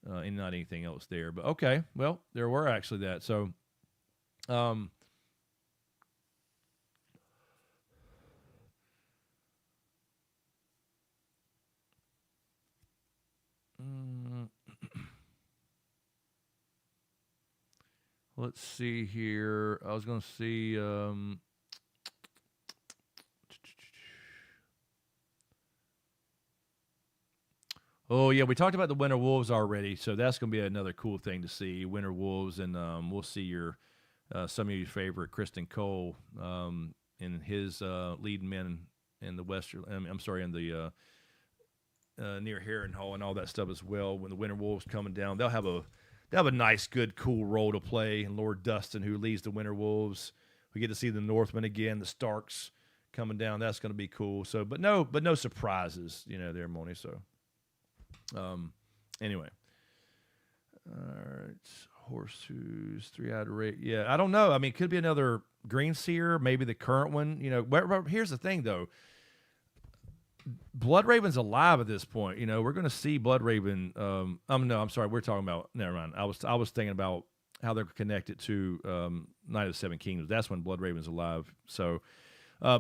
and not anything else there. But okay, well, there were actually that. So, um, mm, let's see here. I was going to see. Oh yeah, we talked about the Winter Wolves already, so that's going to be another cool thing to see. Winter Wolves, and we'll see your some of your favorite Kristen Cole in his leading men in the Western. I'm sorry, in the near Harrenhal and all that stuff as well. When the Winter Wolves coming down, they'll have a nice, good, cool role to play. And Lord Dustin, who leads the Winter Wolves, we get to see the Northmen again, the Starks coming down. That's going to be cool. So, but no surprises, there, Moni. So. Anyway. All right. Horseshoes, 3-eyed rate. Yeah, I don't know. I mean, it could be another Green Seer, maybe the current one. Here's the thing, though. Blood Raven's alive at this point. We're going to see Blood Raven. No, I'm sorry. We're talking about. Never mind. I was thinking about how they're connected to Night of the Seven Kingdoms. That's when Blood Raven's alive. So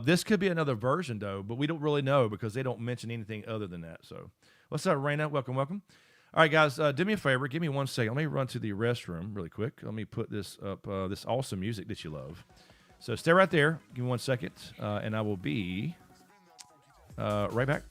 this could be another version, though, but we don't really know because they don't mention anything other than that. So. What's up, Raina? Welcome. All right, guys, do me a favor. Give me 1 second. Let me run to the restroom really quick. Let me put this up, this awesome music that you love. So stay right there. Give me 1 second, and I will be right back.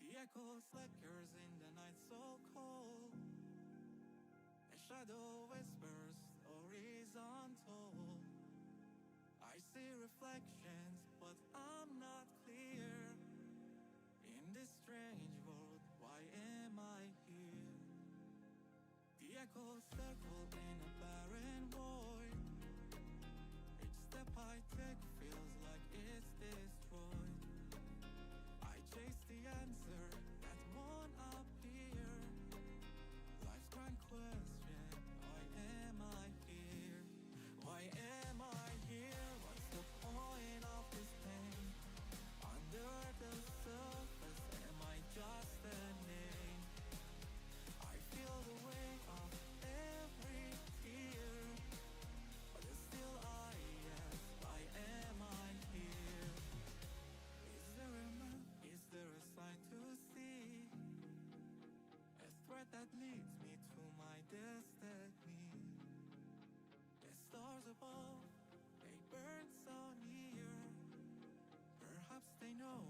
The echo flickers in the night so cold. shadow whispers stories untold. I see reflections, but I'm not clear. In this strange world, why am I here? The echoes circle in a barren void. Each step I take feels like it's destroyed. I chase the answer that won't appear. Life's grand question, why am I here? Why am I here? What's the point of this pain? Under the surface, am I just a name? I feel the weight of every tear, but still I ask, why am I here? Is there a map? Is there a sign to see? A thread that leads me to my destiny. The stars above, they burn so near. Perhaps they know,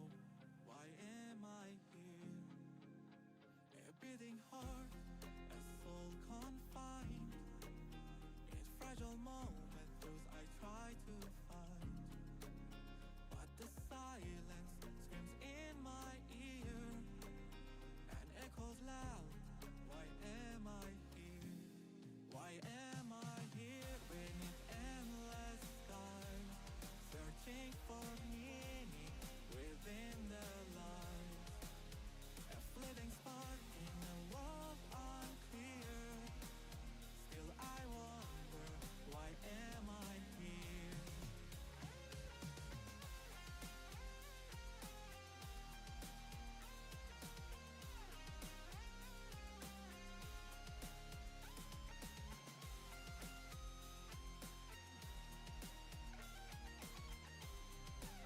why am I here? A beating heart, a soul confined. In fragile moments, those I try to find. But the silence screams in my ear and echoes loud, why am I here? Why am I here beneath endless sky? Searching for meaning within the light. A fleeting spark in a world unclear. Still I wonder, why am I here?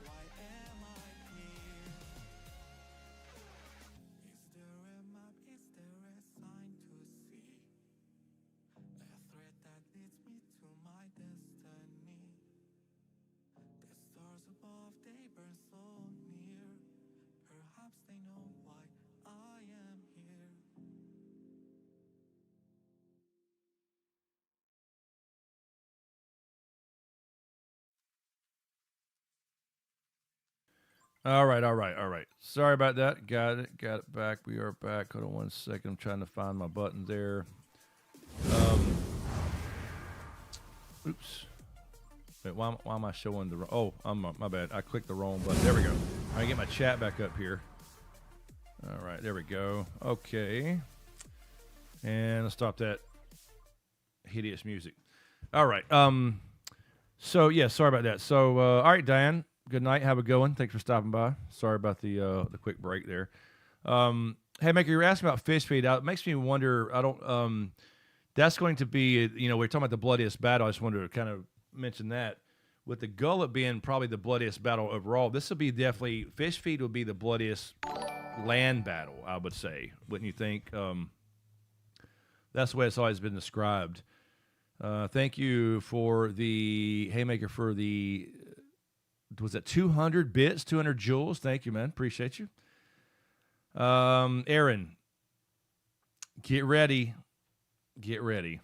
Why am I here? Is there a map? Is there a sign to see? A thread that leads me to my destiny. The stars above, they burn so near. Perhaps they know why I am here.
All right, all right, all right. Sorry about that. Got it back. We are back. Hold on one second. I'm trying to find my button there. Oops. Wait, why am I showing the? Oh, my bad. I clicked the wrong button. There we go. I right, get my chat back up here. All right, there we go. Okay, and let's stop that hideous music. All right. So yeah, sorry about that. So all right, Diane. Good night. Have a good one. Thanks for stopping by. Sorry about the quick break there. Hey, Maker, you were asking about fish feed. It makes me wonder. I don't. That's going to be. We're talking about the bloodiest battle. I just wanted to kind of mention that. With the Gullet being probably the bloodiest battle overall, this will be definitely fish feed will be the bloodiest land battle. I would say, wouldn't you think? That's the way it's always been described. Thank you for the Haymaker for the. Was it 200 bits, 200 joules? Thank you, man. Appreciate you. Aaron, get ready. Get ready.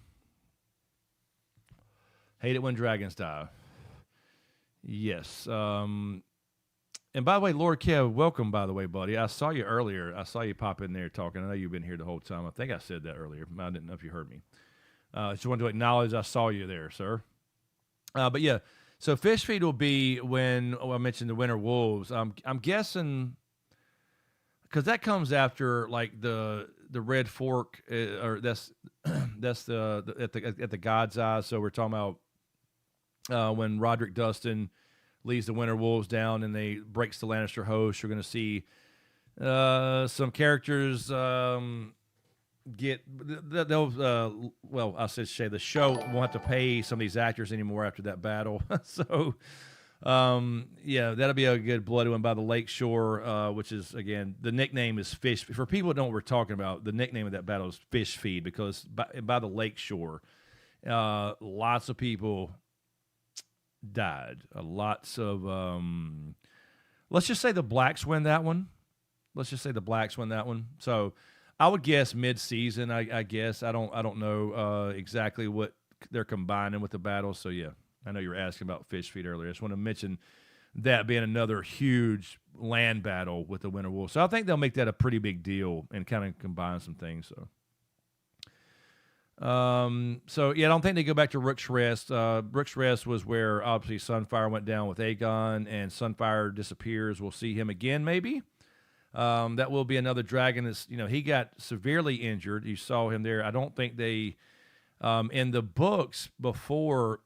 Hate it when dragons die. Yes. And by the way, Lord Kev, welcome, by the way, buddy. I saw you earlier. I saw you pop in there talking. I know you've been here the whole time. I think I said that earlier. I didn't know if you heard me. Just wanted to acknowledge I saw you there, sir. But yeah. So fish feed will be when I mentioned the winter wolves. I'm guessing because that comes after like the Red Fork, or that's the at the God's Eye. So we're talking about when Roderick Dustin leads the winter wolves down and they breaks the Lannister host. You're going to see some characters get they'll well, I should say the show won't have to pay some of these actors anymore after that battle. So yeah, that'll be a good bloody one by the Lakeshore, which is again the nickname is Fish. For people that know what we're talking about, the nickname of that battle is Fish Feed because by the Lakeshore, lots of people died. Lots of let's just say the blacks win that one. So I would guess mid-season. I guess I don't know exactly what they're combining with the battle. So yeah, I know you were asking about Fish Feet earlier. I just want to mention that being another huge land battle with the Winter Wolf. So I think they'll make that a pretty big deal and kind of combine some things. So yeah, I don't think they go back to Rook's Rest. Rook's Rest was where obviously Sunfire went down with Aegon, and Sunfire disappears. We'll see him again, maybe. That will be another dragon. That's, he got severely injured. You saw him there. I don't think they, in the books before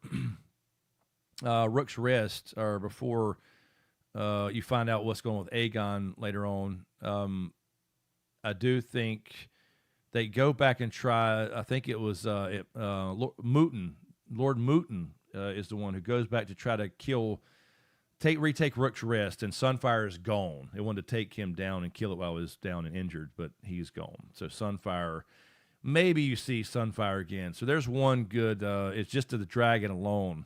Rook's Rest, or before you find out what's going on with Aegon later on, I do think they go back and try. I think it was Lord Mooten is the one who goes back to try to retake Rook's Rest, and Sunfire is gone. They wanted to take him down and kill it while he was down and injured, but he's gone. So Sunfire, maybe you see Sunfire again. So there's one good. It's just to the dragon alone.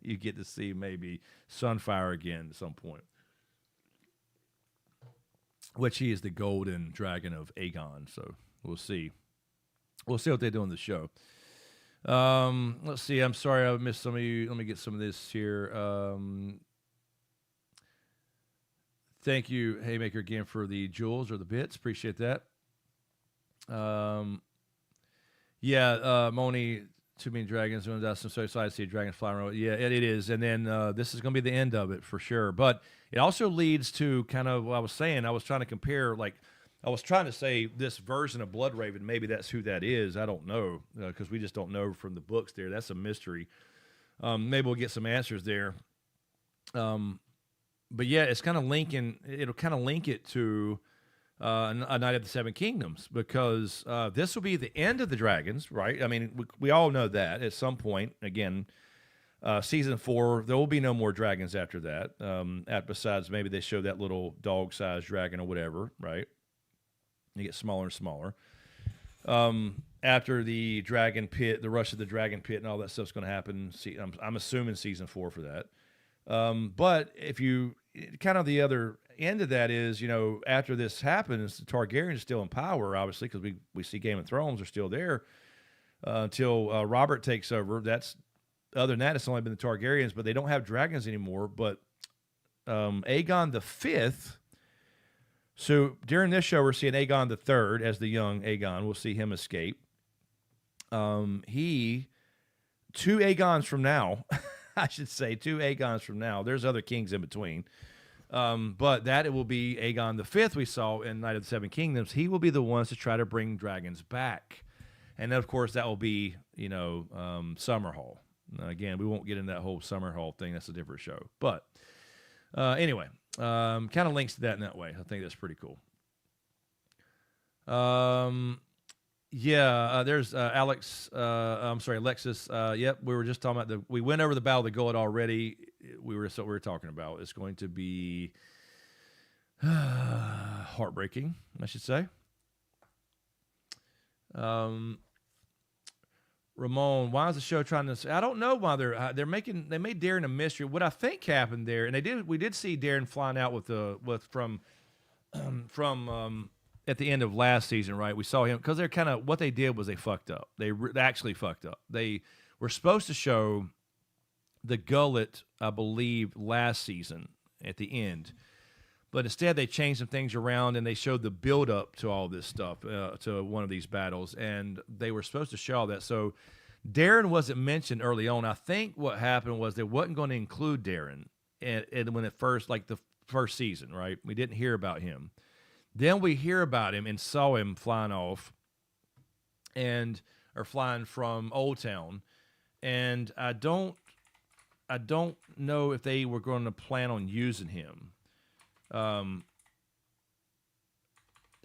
You get to see maybe Sunfire again at some point, which he is the golden dragon of Aegon. So we'll see. We'll see what they do in the show. Let's see. I'm sorry I missed some of you. Let me get some of this here. Thank you, Haymaker, again for the jewels or the bits. Appreciate that. Moni, too many dragons. I'm so excited to see dragons flying around. Yeah, it is. And then this is going to be the end of it for sure. But it also leads to kind of what I was saying. I was trying to compare, I was trying to say this version of Bloodraven, maybe that's who that is. I don't know, because we just don't know from the books there. That's a mystery. Maybe we'll get some answers there. But yeah, it's kind of it'll kind of link it to a Night of the Seven Kingdoms, because this will be the end of the dragons, right? I mean, we all know that at some point, again, season 4, there will be no more dragons after that. Besides, maybe they show that little dog-sized dragon or whatever, right? You get smaller and smaller. After the dragon pit, the rush of the dragon pit and all that stuff's going to happen. I'm assuming season 4 for that. But if you kind of the other end of that is, after this happens, the Targaryens are still in power, obviously, because we see Game of Thrones are still there until Robert takes over. Other than that, it's only been the Targaryens, but they don't have dragons anymore. But Aegon the Fifth. So during this show, we're seeing Aegon the Third as the young Aegon. We'll see him escape. 2 Aegons from now. I should say 2 Aegons from now. There's other kings in between. But it will be Aegon the Fifth we saw in Night of the Seven Kingdoms. He will be the ones to try to bring dragons back. And then, of course, that will be, Summerhall. Again, we won't get into that whole Summerhall thing. That's a different show. But anyway, kind of links to that in that way. I think that's pretty cool. There's Alex. Alexis. Yep, we were just talking about we went over the Battle of the Gullet already. We were talking about. It's going to be heartbreaking, I should say. Ramon, why is the show trying to? I don't know why they made Darren a mystery. What I think happened there, and we did see Darren flying out from at the end of last season, right? We saw him because they're kind of what they did was they fucked up. They actually fucked up. They were supposed to show the Gullet, I believe, last season at the end, but instead they changed some things around and they showed the build up to all this stuff to one of these battles, and they were supposed to show all that. So Darren wasn't mentioned early on. I think what happened was they wasn't going to include Darren, and when it first, like the first season, right? We didn't hear about him. Then we hear about him and saw him flying off or flying from Old Town. And I don't know if they were going to plan on using him.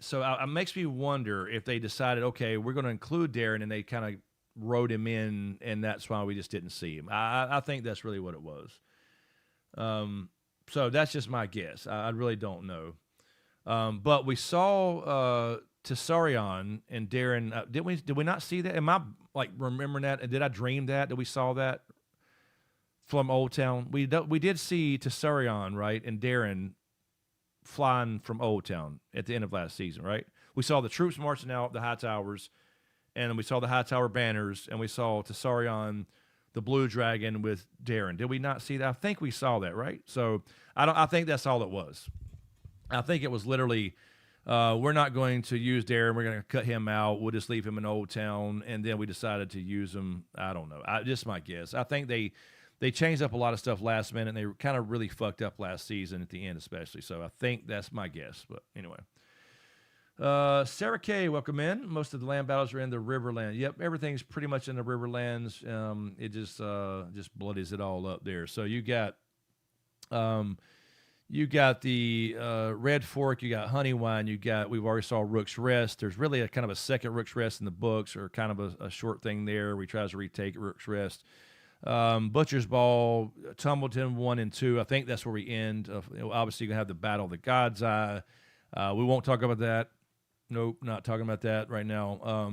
So it makes me wonder if they decided, okay, we're going to include Darren, and they kind of wrote him in, and that's why we just didn't see him. I think that's really what it was. So that's just my guess. I really don't know. But we saw Tessarion and Darren. Did we not see that? Am I remembering that? And did I dream that? Did we saw that from Old Town? We did see Tessarion, right, and Darren flying from Old Town at the end of last season, right? We saw the troops marching out the high towers, and we saw the high tower banners, and we saw Tessarion, the blue dragon with Darren. Did we not see that? I think we saw that, right? So I think that's all it was. I think it was literally, we're not going to use Darren. We're going to cut him out. We'll just leave him in Old Town. And then we decided to use him. I don't know. Just my guess. I think they changed up a lot of stuff last minute, and they kind of really fucked up last season at the end especially. So I think that's my guess. But anyway. Sarah K, welcome in. Most of the land battles are in the Riverland. Yep, everything's pretty much in the Riverlands. It just bloodies it all up there. So you got the Red Fork, you got Honeywine, we've already saw Rook's Rest. There's really a kind of a second Rook's Rest in the books, or kind of a short thing there. We tries to retake Rook's Rest. Butcher's Ball, Tumbleton 1 and 2. I think that's where we end. Obviously, you're going to have the Battle of the God's Eye. We won't talk about that. Nope, not talking about that right now.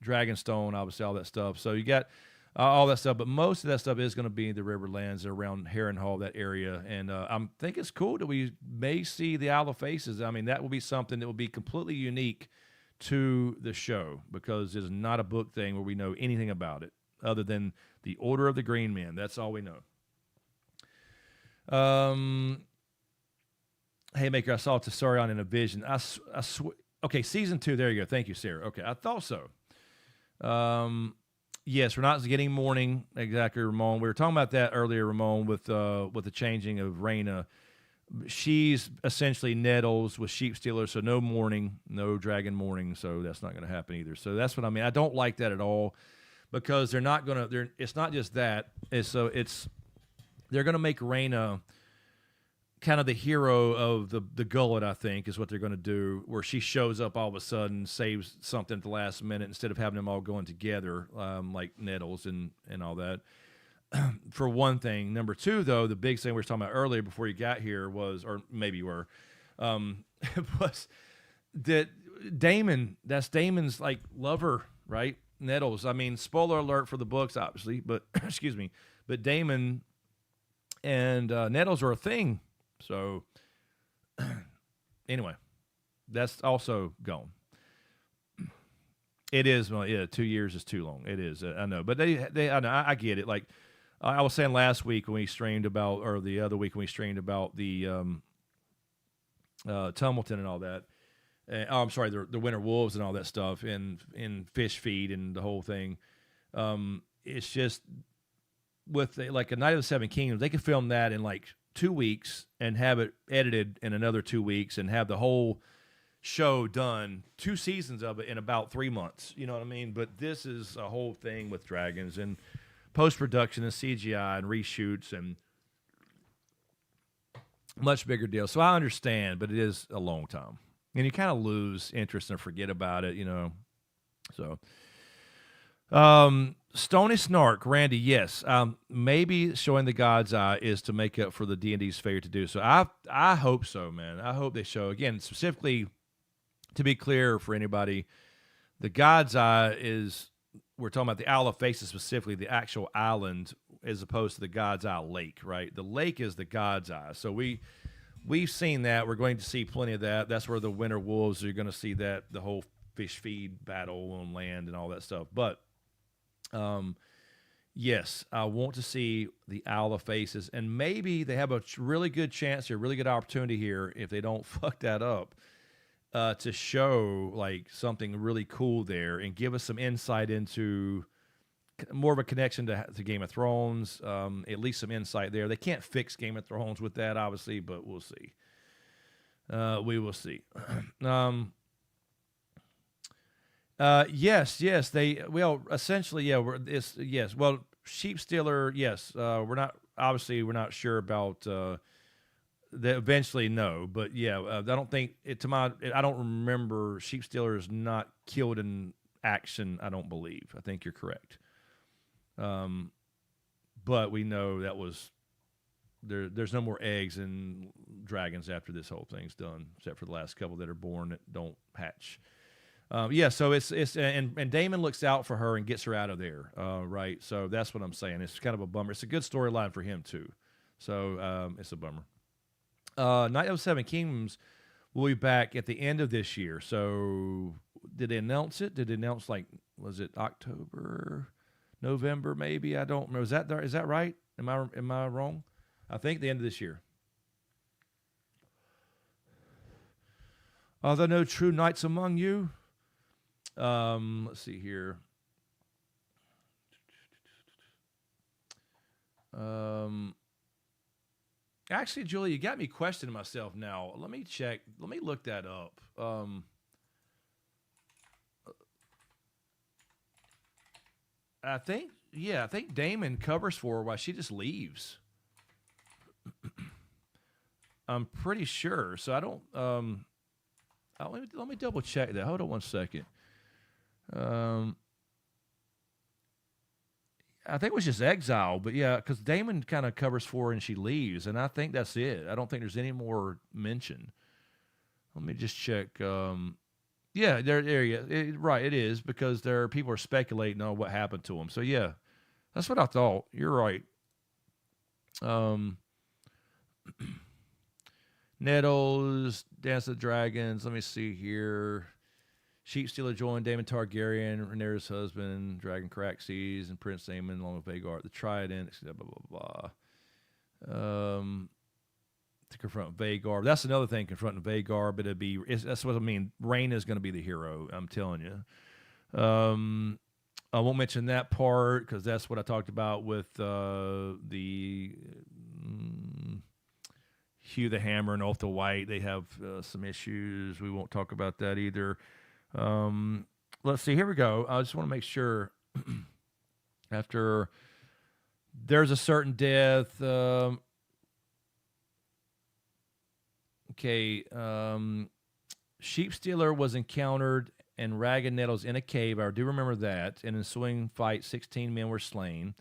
Dragonstone, obviously, all that stuff. So you got all that stuff, but most of that stuff is going to be in the Riverlands around Harrenhal, that area. And I think it's cool that we may see the Isle of Faces. I mean, that will be something that will be completely unique to the show, because it's not a book thing where we know anything about it other than the Order of the Green Men. That's all we know. Haymaker, I saw Tessarion in a vision. Okay, season 2. There you go. Thank you, Sarah. Okay, I thought so. Yes, we're not getting mourning. Exactly, Ramon. We were talking about that earlier, Ramon, with the changing of Rhaena. She's essentially Nettles with Sheep Stealer, so no mourning, no dragon mourning, so that's not going to happen either. So that's what I mean. I don't like that at all, because they're not going to. It's not just that. They're going to make Rhaena kind of the hero of the Gullet, I think, is what they're going to do, where she shows up all of a sudden, saves something at the last minute, instead of having them all going together, like Nettles and all that. For one thing. Number two, though, the big thing we were talking about earlier before you got here was, or maybe you were, was that that's Damon's, like, lover, right? Nettles. I mean, spoiler alert for the books, obviously, but, excuse me, but Damon and Nettles are a thing. So, anyway, that's also gone. It is, well, yeah, 2 years is too long. It is, I know. But I know, I get it. Like, I was saying last week when we streamed about, or the other week when we streamed about the Tumbleton and all that. I'm sorry, the Winter Wolves and all that stuff, and Fish Feed and the whole thing. It's just, with like a Night of the Seven Kingdoms, they could film that in like 2 weeks and have it edited in another 2 weeks and have the whole show done, 2 seasons of it in about 3 months. You know what I mean? But this is a whole thing with dragons and post-production and CGI and reshoots and much bigger deal. So I understand, but it is a long time. And you kind of lose interest and forget about it, you know. So Stony Snark, Randy, yes. Maybe showing the God's Eye is to make up for the D&D's failure to do so. I hope so, man. I hope they show. Again, specifically, to be clear for anybody, the God's Eye is, we're talking about the Isle of Faces, specifically the actual island, as opposed to the God's Eye Lake, right? The lake is the God's Eye. So we've seen that. We're going to see plenty of that. That's where the Winter Wolves, are going to see that, the whole fish feed battle on land and all that stuff. But yes, I want to see the Isle of Faces, and maybe they have a really good chance here, really good opportunity here, if they don't fuck that up, to show like something really cool there and give us some insight into more of a connection to Game of Thrones, at least some insight there. They can't fix Game of Thrones with that, obviously, but we'll see. We will see. Yes. They, well, essentially, yeah. Yes. Well, Sheep Stealer. Yes. We're not sure about that. Eventually, no. But yeah, I don't think it. I don't remember Sheep Stealer is not killed in action. I don't believe. I think you're correct. But we know that was there. There's no more eggs and dragons after this whole thing's done, except for the last couple that are born that don't hatch. Yeah, so it's and Damon looks out for her and gets her out of there, right? So that's what I'm saying. It's kind of a bummer. It's a good storyline for him too. So it's a bummer. Night of the Seven Kingdoms we'll be back at the end of this year. So did they announce it? Did they announce, like, was it October, November, maybe? I don't remember. Is that right? Am I wrong? I think the end of this year. Are there no true knights among you? Let's see here. Actually, Julie, you got me questioning myself now. Let me check. Let me look that up. I think Damon covers for her while she just leaves. I'm pretty sure. So I don't. Let me double check that. Hold on one second. I think it was just Exile, but yeah, because Damon kind of covers for her and she leaves, and I think that's it. I don't think there's any more mention. Let me just check. Yeah, there you go. Right, it is, because people are speculating on what happened to him. So yeah, that's what I thought. You're right. Nettles, Dance of the Dragons. Let me see here. Sheepstealer joined Daemon Targaryen, Rhaenyra's husband, Dragon Craxes, and Prince Aemon, along with Vagar, the Trident, blah, blah, blah. To confront Vagar. That's another thing, confronting Vagar, but that's what I mean. Rhaena is going to be the hero, I'm telling you. I won't mention that part, because that's what I talked about with the Hugh the Hammer and Ulta White. They have some issues. We won't talk about that either. Let's see. Here we go. I just want to make sure. After there's a certain death. Okay. Sheepstealer was encountered and Ragged Nettles in a cave. I do remember that. In an ensuing fight, 16 men were slain,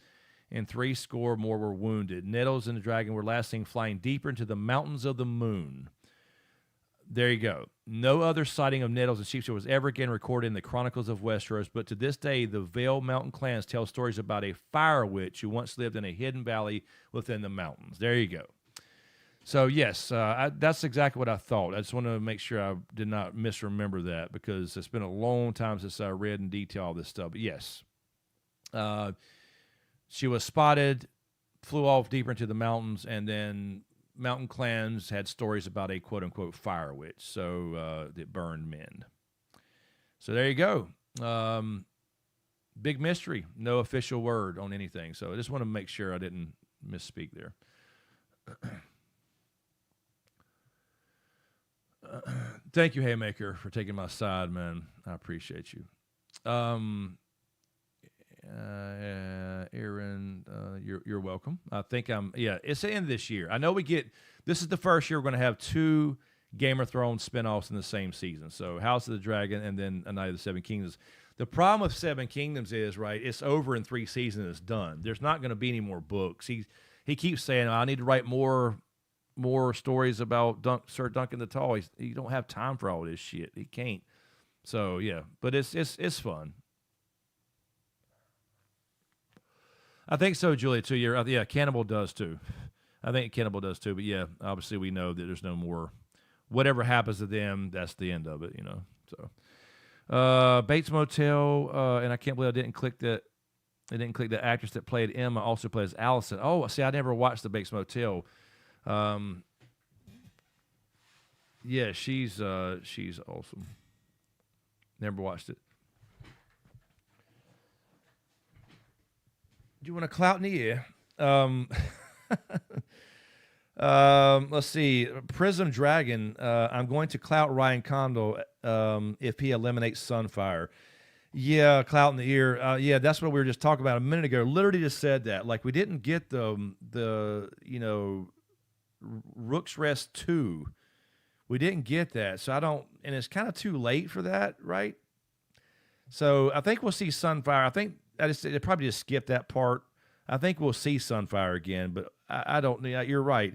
and 80 more were wounded. Nettles and the dragon were last seen flying deeper into the mountains of the moon. There you go. No other sighting of Nettles and Sheepstealer was ever again recorded in the Chronicles of Westeros, but to this day, the Vale Mountain clans tell stories about a fire witch who once lived in a hidden valley within the mountains. There you go. So, yes, that's exactly what I thought. I just want to make sure I did not misremember that, because it's been a long time since I read in detail all this stuff. But, yes, she was spotted, flew off deeper into the mountains, and then mountain clans had stories about a quote-unquote fire witch, so that burned men. So there you go. Big mystery. No official word on anything. So I just want to make sure I didn't misspeak there. Thank you, Haymaker, for taking my side, man. I appreciate you. Aaron, you're welcome. I think it's the end of this year. I know this is the first year we're going to have 2 Game of Thrones spinoffs in the same season. So House of the Dragon and then A Night of the Seven Kingdoms. The problem with Seven Kingdoms is, right, it's over in 3 seasons, it's done. There's not going to be any more books. He keeps saying, I need to write more stories about Sir Duncan the Tall. He don't have time for all this shit. He can't. So yeah, but it's fun. I think so, Julia, too. Yeah, Cannibal does too. I think Cannibal does too. But yeah, obviously we know that there's no more. Whatever happens to them, that's the end of it, you know. So, Bates Motel, and I can't believe I didn't click that. I didn't click the actress that played Emma also plays Allison. Oh, see, I never watched the Bates Motel. Yeah, she's awesome. Never watched it. Do you want a clout in the ear? Let's see. Prism Dragon. I'm going to clout Ryan Condal if he eliminates Sunfire. Yeah, clout in the ear. Yeah, that's what we were just talking about a minute ago. Literally just said that. Like, we didn't get the Rook's Rest 2. We didn't get that. So and it's kind of too late for that, right? So I think we'll see Sunfire. I think they probably just skipped that part. I think we'll see Sunfire again, but I don't. You're right.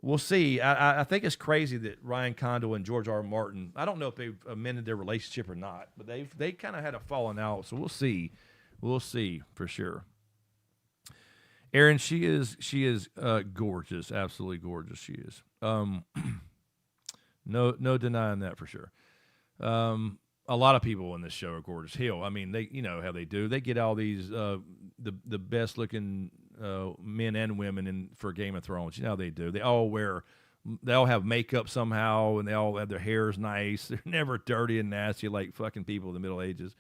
We'll see. I think it's crazy that Ryan Condal and George R. R. Martin, I don't know if they've amended their relationship or not, but they kind of had a falling out. So we'll see. We'll see for sure. Aaron, she is gorgeous, absolutely gorgeous. She is. No denying that for sure. A lot of people in this show are gorgeous. Hell, I mean, they, you know how they do. They get all these the best looking men and women for Game of Thrones. You know how they do. They all have makeup somehow, and they all have their hair's nice. They're never dirty and nasty like fucking people in the Middle Ages.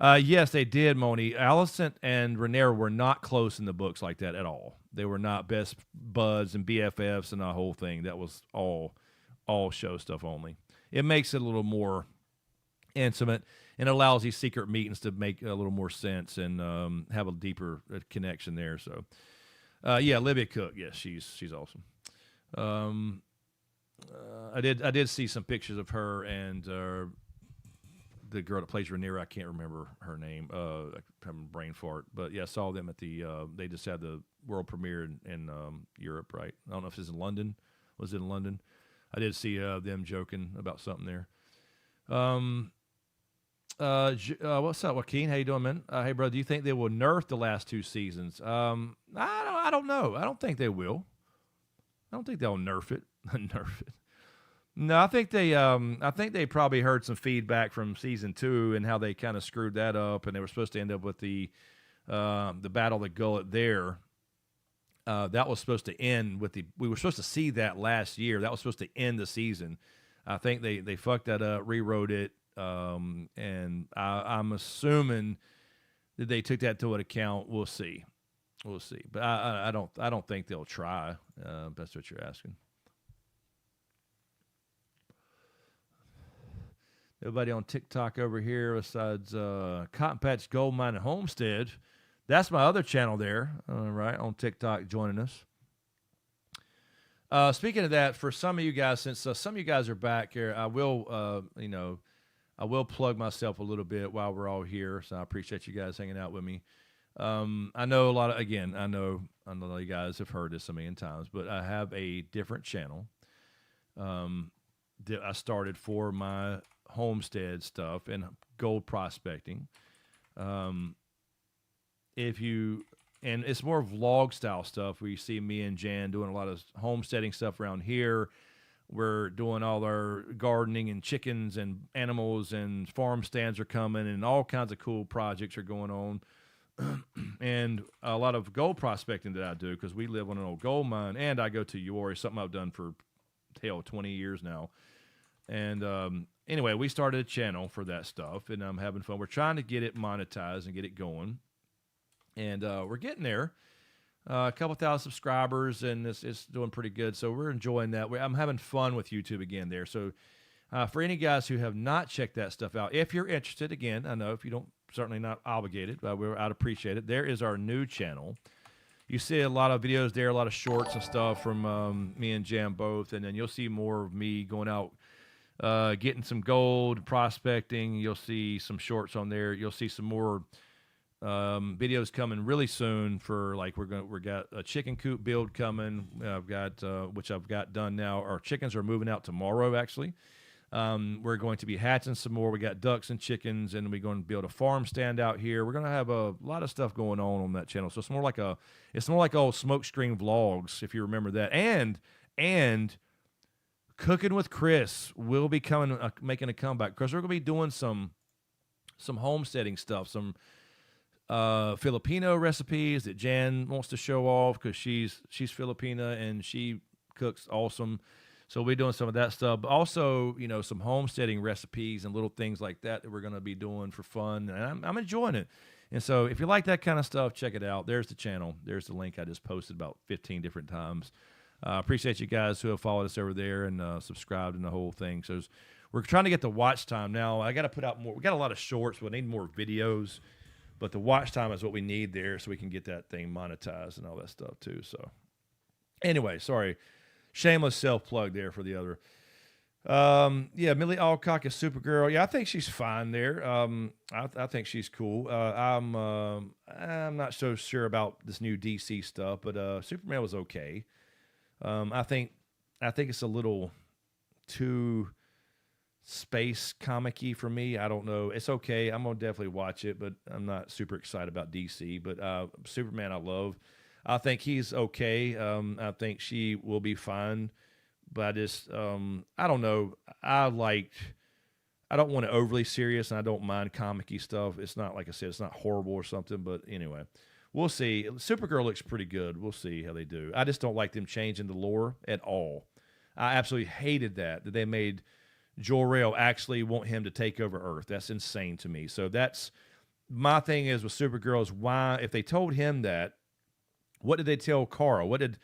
Yes, they did, Moni. Alicent and Rhaenyra were not close in the books like that at all. They were not best buds and BFFs and the whole thing. That was all show stuff only. It makes it a little more intimate and allows these secret meetings to make a little more sense and have a deeper connection there. So, yeah, Olivia Cook, yes, she's awesome. I did see some pictures of her and the girl that plays Rhaenyra. I can't remember her name. I'm having a brain fart, but yeah, I saw them at the. They just had the world premiere in Europe, right? I don't know if it's in London. Was it in London? I did see them joking about something there. What's up, Joaquin? How you doing, man? Hey, bro, do you think they will nerf the last 2 seasons? I don't know. I don't think they will. I don't think they'll nerf it. Nerf it. No, I think they probably heard some feedback from season 2 and how they kind of screwed that up, and they were supposed to end up with the Battle of the Gullet there. That was supposed to end with we were supposed to see that last year. That was supposed to end the season. I think they fucked that up, rewrote it, and I'm assuming that they took that to account. We'll see, but I don't think they'll try. That's what you're asking. Everybody on TikTok over here besides Cotton Patch Gold Mine and Homestead. That's my other channel there, right, on TikTok joining us. Speaking of that, for some of you guys, since some of you guys are back here, I will plug myself a little bit while we're all here. So I appreciate you guys hanging out with me. I know I know you guys have heard this a million times, but I have a different channel that I started for my homestead stuff and gold prospecting. And it's more vlog style stuff where you see me and Jan doing a lot of homesteading stuff around here. We're doing all our gardening and chickens and animals, and farm stands are coming, and all kinds of cool projects are going on. And a lot of gold prospecting that I do, because we live on an old gold mine, and I go to Uori, something I've done for 20 years now. And anyway, we started a channel for that stuff, and I'm having fun. We're trying to get it monetized and get it going. And we're getting there. A couple thousand subscribers, and it's doing pretty good. So we're enjoying that. I'm having fun with YouTube again there. So for any guys who have not checked that stuff out, if you're interested, again, I know if you don't, certainly not obligated, but I'd appreciate it. There is our new channel. You see a lot of videos there, a lot of shorts and stuff from me and Jam both, and then you'll see more of me going out getting some gold, prospecting. You'll see some shorts on there. You'll see some more videos coming really soon for, like, we got a chicken coop build coming. I've got which I've got done now. Our chickens are moving out tomorrow, actually. We're going to be hatching some more. We got ducks and chickens, and we're going to build a farm stand out here. We're going to have a lot of stuff going on that channel. So it's more like old SmokeScreen vlogs, if you remember that. And Cooking with Chris will be making a comeback, because we're going to be doing some homesteading stuff, some Filipino recipes that Jan wants to show off, because she's Filipina and she cooks awesome. So we'll be doing some of that stuff, but also, some homesteading recipes and little things like that we're going to be doing for fun, and I'm enjoying it. And so if you like that kind of stuff, check it out. There's the channel. There's the link I just posted about 15 different times. Appreciate you guys who have followed us over there and subscribed and the whole thing. So we're trying to get the watch time now. I got to put out more. We got a lot of shorts. We need more videos, but the watch time is what we need there, so we can get that thing monetized and all that stuff too. So anyway, sorry. Shameless self-plug there for the other. Yeah, Millie Alcock is Supergirl. Yeah, I think she's fine there. I think she's cool. I'm not so sure about this new DC stuff, but Superman was okay. I think it's a little too space comic-y for me. I don't know. It's okay. I'm gonna definitely watch it, but I'm not super excited about DC. But Superman, I love. I think he's okay. I think she will be fine, but I just I don't know. I don't want it overly serious, and I don't mind comic-y stuff. It's not, like I said, it's not horrible or something, but anyway, we'll see. Supergirl looks pretty good. We'll see how they do. I just don't like them changing the lore at all. I absolutely hated that they made Jor-El actually want him to take over Earth. That's insane to me. So that's my thing is with Supergirl is why, if they told him that, what did they tell Kara? What did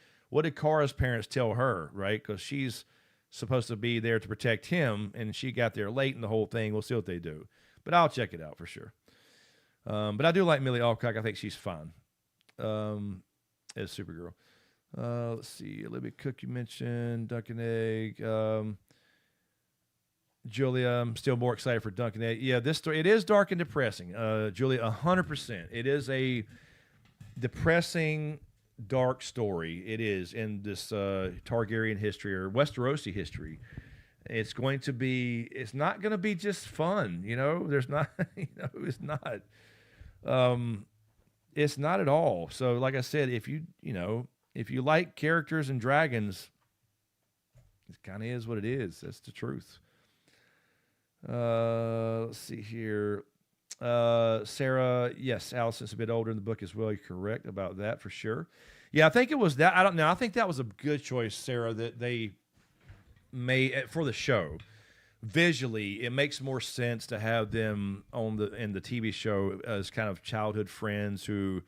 Kara's parents tell her, right? Because she's supposed to be there to protect him, and she got there late in the whole thing. We'll see what they do. But I'll check it out for sure. But I do like Millie Alcock. I think she's fine as Supergirl. Let's see. Libby Cook, you mentioned. Duncan Egg. Julia, I'm still more excited for Duncan Egg. Yeah, this story, it is dark and depressing. Julia, 100%. It is a depressing, dark story. It is in this Targaryen history or Westerosi history. It's not going to be just fun. There's not, it's not. It's not at all. So, like I said, if you like characters and dragons, it kind of is what it is. That's the truth. Let's see here. Sarah, yes, Allison's a bit older in the book as well. You're correct about that for sure. Yeah, I think it was that. I don't know. I think that was a good choice, Sarah, that they made for the show. Visually, it makes more sense to have them in the TV show as kind of childhood friends who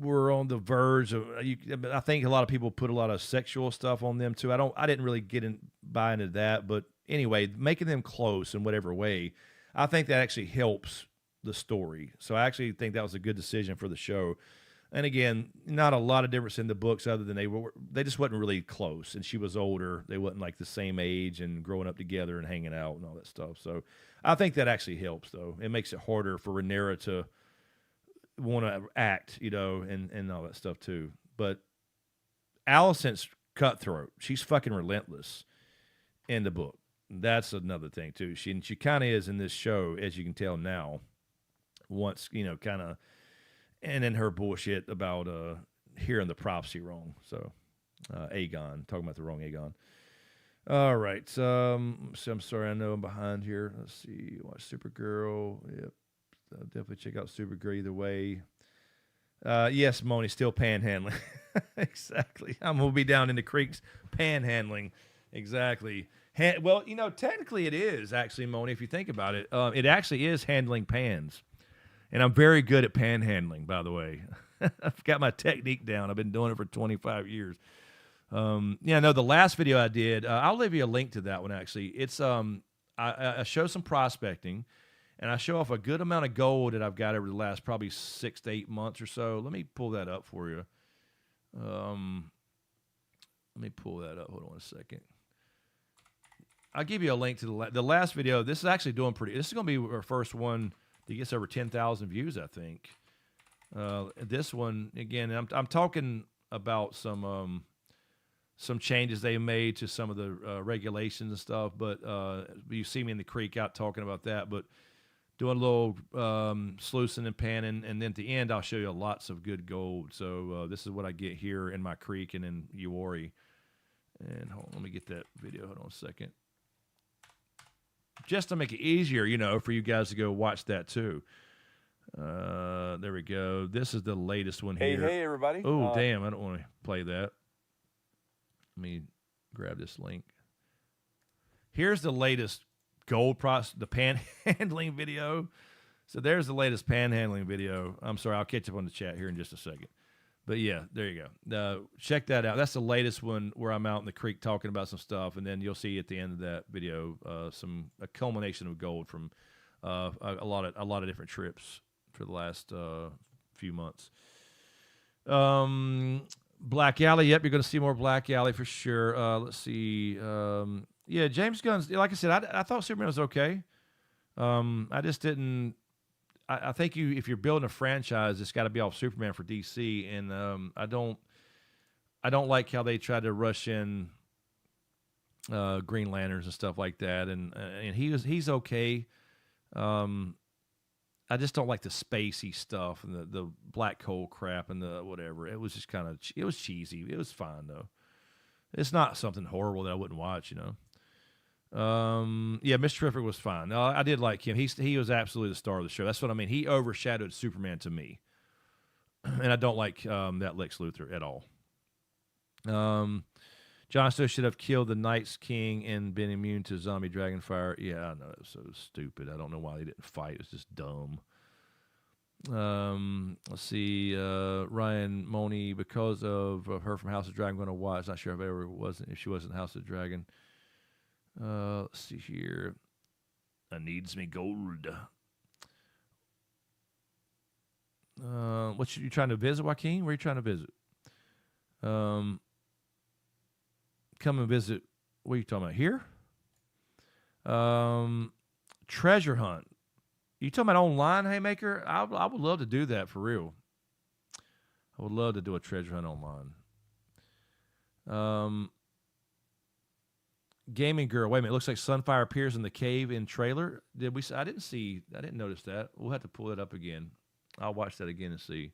were on the verge of. I think a lot of people put a lot of sexual stuff on them too. I didn't really buy into that, but anyway, making them close in whatever way, I think that actually helps the story. So I actually think that was a good decision for the show. And again, not a lot of difference in the books other than they just wasn't really close. And she was older. They wasn't like the same age and growing up together and hanging out and all that stuff. So I think that actually helps, though. It makes it harder for Rhaenyra to want to act, and all that stuff too. But Alicent's cutthroat. She's fucking relentless in the book. That's another thing too. She kind of is in this show, as you can tell now. Once kind of. And then her bullshit about hearing the prophecy wrong. So, Aegon, talking about the wrong Aegon. All right. So I'm sorry, I know I'm behind here. Let's see. Watch Supergirl. Yep. I'll definitely check out Supergirl either way. Yes, Moni, still panhandling. Exactly. I'm going to be down in the creeks panhandling. Exactly. Well, technically it is, actually, Moni, if you think about it. It actually is handling pans. And I'm very good at panhandling, by the way. I've got my technique down. I've been doing it for 25 years. The last video I did, I'll leave you a link to that one, actually. It's I show some prospecting, and I show off a good amount of gold that I've got over the last probably 6 to 8 months or so. Let me pull that up for you. Let me pull that up. Hold on a second. I'll give you a link to the last video. This is actually doing pretty. This is going to be our first one. It gets over 10,000 views, I think. This one, again, I'm talking about some changes they made to some of the regulations and stuff. But you see me in the creek out talking about that. But doing a little sluicing and panning, and then at the end, I'll show you lots of good gold. So this is what I get here in my creek and in Uori. And hold on, let me get that video. Hold on a second. Just to make it easier, for you guys to go watch that too. There we go. This is the latest one here.
Hey, everybody.
Oh, damn. I don't want to play that. Let me grab this link. Here's the latest the panhandling video. So there's the latest panhandling video. I'm sorry. I'll catch up on the chat here in just a second. But yeah, there you go. Check that out. That's the latest one where I'm out in the creek talking about some stuff, and then you'll see at the end of that video a culmination of gold from a lot of different trips for the last few months. Black Alley. Yep, you're going to see more Black Alley for sure. Let's see. James Gunn's. Like I said, I thought Superman was okay. I just didn't. I think if you're building a franchise, it's got to be off Superman for DC, and I don't like how they tried to rush in Green Lanterns and stuff like that, and he's okay. I just don't like the spacey stuff and the black hole crap and the whatever. It was just it was cheesy. It was fine though. It's not something horrible that I wouldn't watch, you know. Yeah, Mr. Terrific was fine. No, I did like him. He was absolutely the star of the show. That's what I mean. He overshadowed Superman to me, and I don't like that Lex Luthor at all. Jon Snow should have killed the Night's King and been immune to zombie dragon fire. Yeah, I know, it was so stupid. I don't know why they didn't fight. It was just dumb. Let's see. Ryan Money, because of her from House of Dragon, going to watch. Not sure if she wasn't House of Dragon. Let's see here. I needs me gold. What you trying to visit, Joaquin? Where are you trying to visit? Come and visit. What are you talking about here? Treasure hunt. You talking about online, Haymaker? I would love to do that for real. I would love to do a treasure hunt online. Gaming Girl. Wait a minute. It looks like Sunfire appears in the cave in trailer. Did we? I didn't notice that. We'll have to pull it up again. I'll watch that again and see.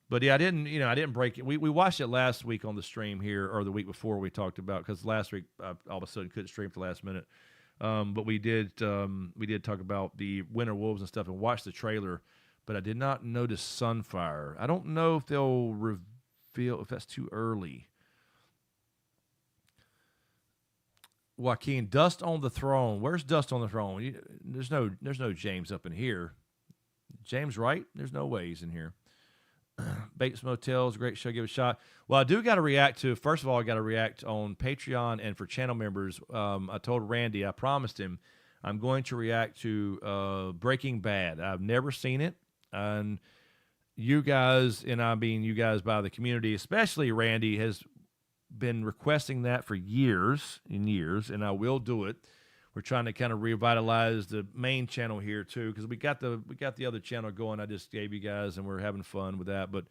But yeah, I didn't break it. We watched it last week on the stream here, or the week before we talked about, because last week I all of a sudden couldn't stream for the last minute. But we did talk about the Winter Wolves and stuff and watch the trailer, but I did not notice Sunfire. I don't know if they'll reveal, if that's too early. Joaquin, Dust on the Throne. Where's Dust on the Throne? There's no James up in here. James Wright? There's no way he's in here. Bates Motels, great show. Give it a shot. Well, I do got to react to. First of all, I got to react on Patreon and for channel members. I told Randy, I promised him, I'm going to react to Breaking Bad. I've never seen it, and you guys, and I mean you guys by the community, especially Randy, has been requesting that for years and years, and I will do it. We're trying to kind of revitalize the main channel here too, because we got the other channel going. I just gave you guys, and we're having fun with that. But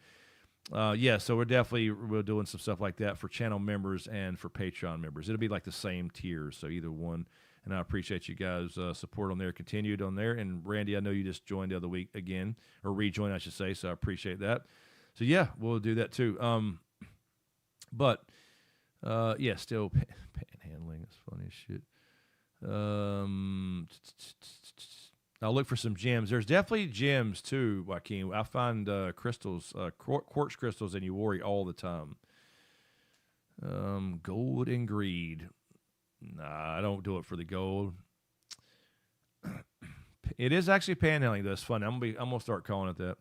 yeah, so we're doing some stuff like that for channel members and for Patreon members. It'll be like the same tiers, so either one. And I appreciate you guys' support on there, continued on there. And Randy, I know you just joined the other week again, or rejoined, I should say. So I appreciate that. So yeah, we'll do that too. But yeah, still panhandling. It's funny as shit. I'll look for some gems. There's definitely gems too, Joaquin. I find crystals, quartz crystals in Uwari all the time. Gold and greed. Nah, I don't do it for the gold. It is actually panhandling. That's funny. I'm gonna start calling it that.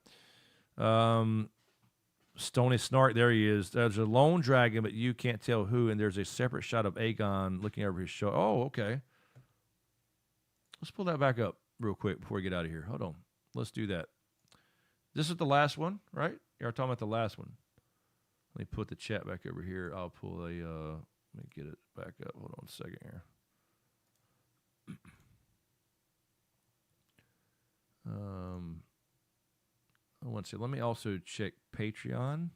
Stony Snark, there he is. There's a lone dragon, but you can't tell who. And there's a separate shot of Aegon looking over his shoulder. Oh, okay. Let's pull that back up real quick before we get out of here. Hold on. Let's do that. This is the last one, right? You're talking about the last one. Let me put the chat back over here. I'll pull a, let me get it back up. Hold on a second here. I want to see. Let me also check Patreon.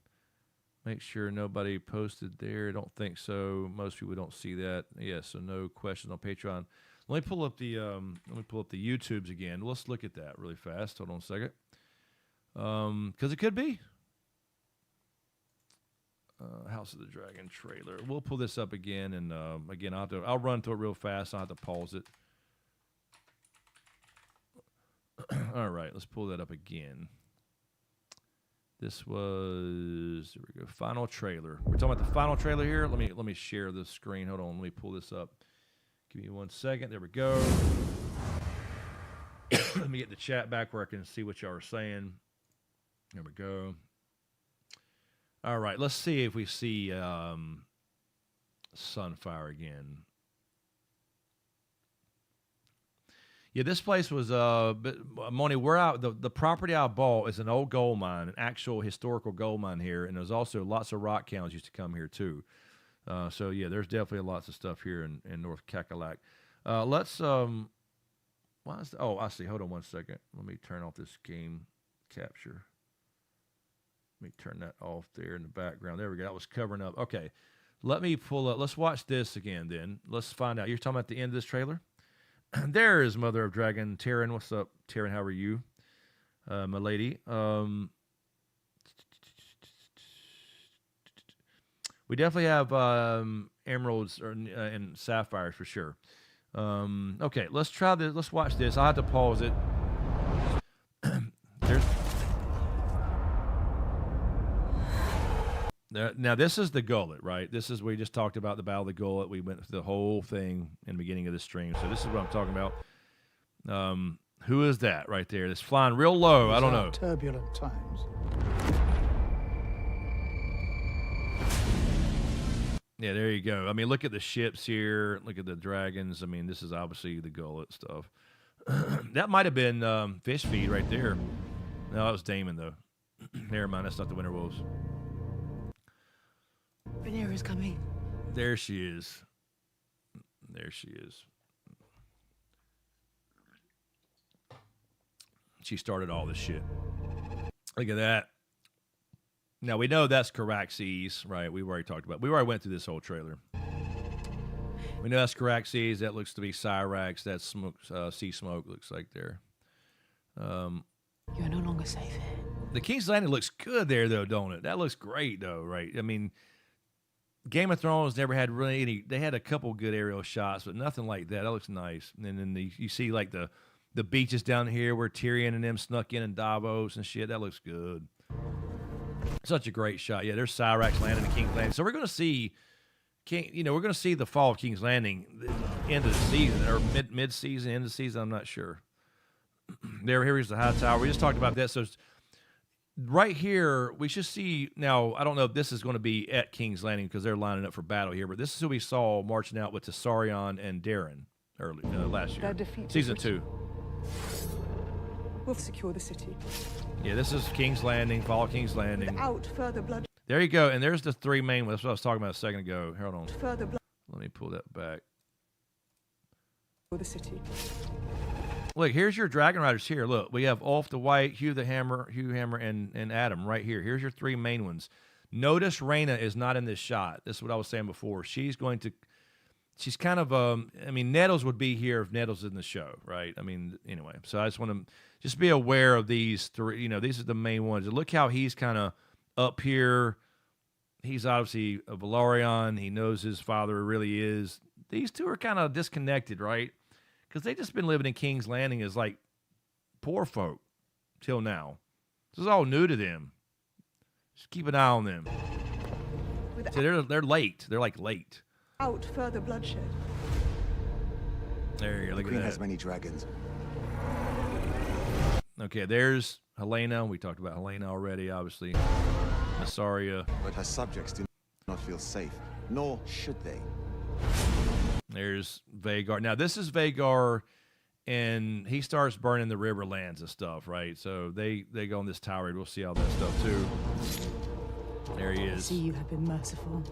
Make sure nobody posted there. I don't think so. Most people don't see that. Yeah, so no questions on Patreon. Let me pull up the YouTubes again. Let's look at that really fast. Hold on a second. Because it could be House of the Dragon trailer. We'll pull this up again, and again I'll run through it real fast. I'll have to pause it. All right, let's pull that up again. This was, there we go, final trailer. We're talking about the final trailer here. Let me share the screen. Hold on, let me pull this up. Give me 1 second. There we go. Let me get the chat back where I can see what y'all are saying. There we go. All right, let's see if we see Sunfire again. Yeah, this place was Moni. The property I bought is an old gold mine, an actual historical gold mine here, and there's also lots of rock counts used to come here too. So yeah, there's definitely lots of stuff here in North Cackalack. Let's why is oh, I see. Hold on 1 second. Let me turn off this game capture. Let me turn that off there in the background. There we go. That was covering up. Okay, let me pull up. Let's watch this again. Then let's find out. You're talking about the end of this trailer. There is Mother of Dragon, Taryn. What's up, Taryn? How are you, my lady? We definitely have emeralds and sapphires for sure. Okay, let's try this. Let's watch this. I'll have to pause it. Now, this is the Gullet, right? This is, we just talked about the Battle of the Gullet. We went through the whole thing in the beginning of the stream. So this is what I'm talking about. Who is that right there? That's flying real low. I don't know.
Turbulent times.
Yeah, there you go. I mean, look at the ships here. Look at the dragons. I mean, this is obviously the Gullet stuff. That might have been Fish Feed right there. No, that was Damon, though. Never mind, that's not the Winter Wolves.
Rhaenyra's coming.
There she is. There she is. She started all this shit. Look at that. Now, we know that's Caraxes, right? We've already talked about. We already went through this whole trailer. We know that's Caraxes. That looks to be Cyrax. That's smoke, sea smoke looks like there.
You're no longer safe here.
The King's Landing looks good there, though, don't it? That looks great, though, right? I mean, Game of Thrones never had really any. They had a couple good aerial shots, but nothing like that. That looks nice. And then you see, like, the beaches down here where Tyrion and them snuck in Davos and shit. That looks good. Such a great shot. Yeah, there's Cyrax landing the King's Landing. So we're going to see, we're going to see the fall of King's Landing end of the season or mid-season, end of the season. I'm not sure. Here is the high tower. We just talked about that. So right here, we should see now. I don't know if this is going to be at King's Landing because they're lining up for battle here, but this is who we saw marching out with Tessarion and Darren last year, season 2.
We'll secure the city.
Yeah, this is King's Landing, fall of King's Landing.
Without further blood.
There you go, and there's the 3 main ones. That's what I was talking about a second ago. Hold on.
Further blood.
Let me pull that back.
The city.
Look, here's your Dragon Riders here. Look, we have Ulf the White, Hugh Hammer, and Adam right here. Here's your 3 main ones. Notice Rhaena is not in this shot. This is what I was saying before. She's kind of, I mean, Nettles would be here if Nettles is in the show, right? I mean, anyway. So I just want to just be aware of these 3. These are the main ones. And look how he's kind of up here. He's obviously a Velaryon. He knows his father really is. These 2 are kind of disconnected, right? Because they just been living in King's Landing as, like, poor folk till now. This is all new to them. Just keep an eye on them. See, they're late. They're, like, late.
Out further bloodshed.
There you go. Look at that.
Has many dragons.
Okay, there's Helena. We talked about Helena already, obviously. Massaria.
But her subjects do not feel safe, nor should they.
There's Vagar. Now, this is Vagar, and he starts burning the Riverlands and stuff, right? So they go on this tower. We'll see all that stuff, too. There he is.
See, you have been merciful.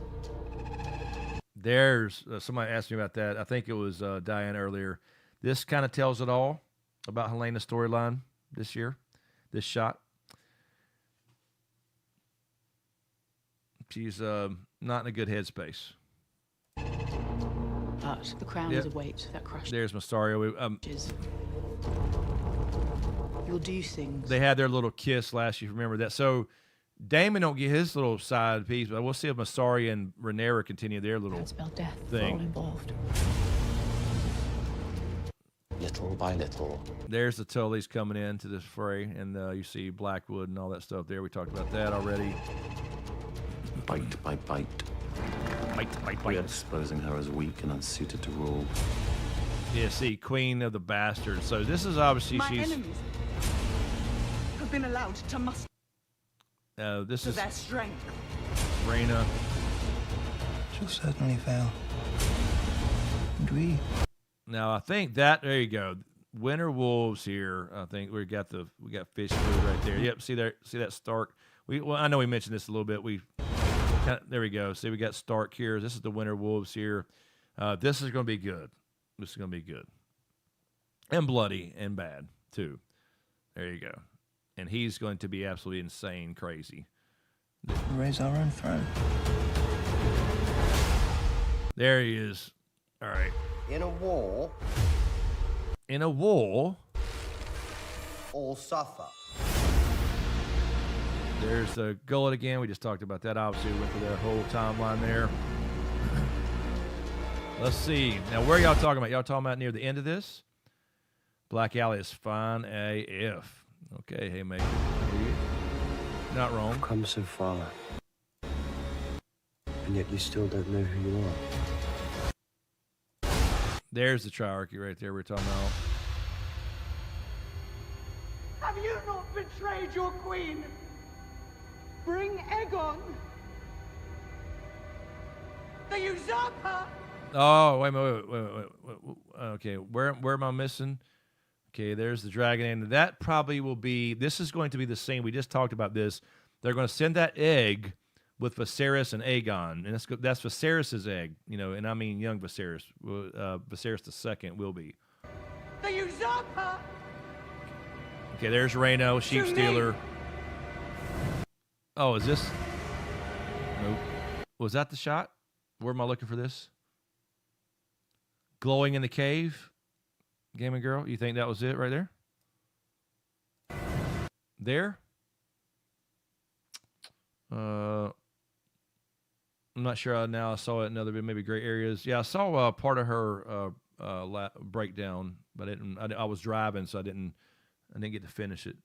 There's somebody asked me about that. I think it was Diane earlier. This kind of tells it all about Helena's storyline this year, this shot. She's not in a good headspace.
But the crown is a weight that crushes.
There's Massaria.
You'll do things.
They had their little kiss last year. Remember that? So Daemon don't get his little side piece, but we'll see if Massaria and Rhaenyra continue their little
spell death
thing.
For all involved.
Little by little.
There's the Tullys coming into this fray, and you see Blackwood and all that stuff there. We talked about that already.
Bite by bite. We are disposing her as weak and unsuited to rule.
Yeah, see, Queen of the Bastards. So this is obviously
My enemies have been allowed to muster
this is
their strength.
Rhaena.
She'll certainly fail. And we.
Now I think that there you go. Winter Wolves here. I think we got fish food right there. Yep. See that Stark. I know we mentioned this a little bit. There we go. See, we got Stark here. This is the Winter Wolves here. This is going to be good. This is going to be good. And bloody and bad, too. There you go. And he's going to be absolutely insane, crazy.
Raise our own throne.
There he is. All right.
In a war,
all
suffer.
There's the Gullet again. We just talked about that. Obviously, we went through that whole timeline there. Let's see. Now, where are y'all talking about? Y'all talking about near the end of this? Black Alley is fine AF. Okay, hey, mate. Not wrong.
You've come so far, and yet you still don't know who you are.
There's the triarchy right there we're talking about.
Have you not betrayed your queen? Bring Aegon, the usurper.
Oh, wait. Okay, where am I missing? Okay, there's the dragon, and that probably will be. This is going to be the same. We just talked about this. They're going to send that egg with Viserys and Aegon, and that's Viserys's egg, you know, and I mean young Viserys. Viserys II will be.
The usurper.
Okay, there's Rhaeno, Sheep Stealer. Oh, is this? Nope. Was that the shot? Where am I looking for this? Glowing in the cave? Gaming Girl? You think that was it right there? There? I'm not sure now. I saw it in other maybe gray areas. Yeah, I saw part of her breakdown, but I was driving, so I didn't get to finish it.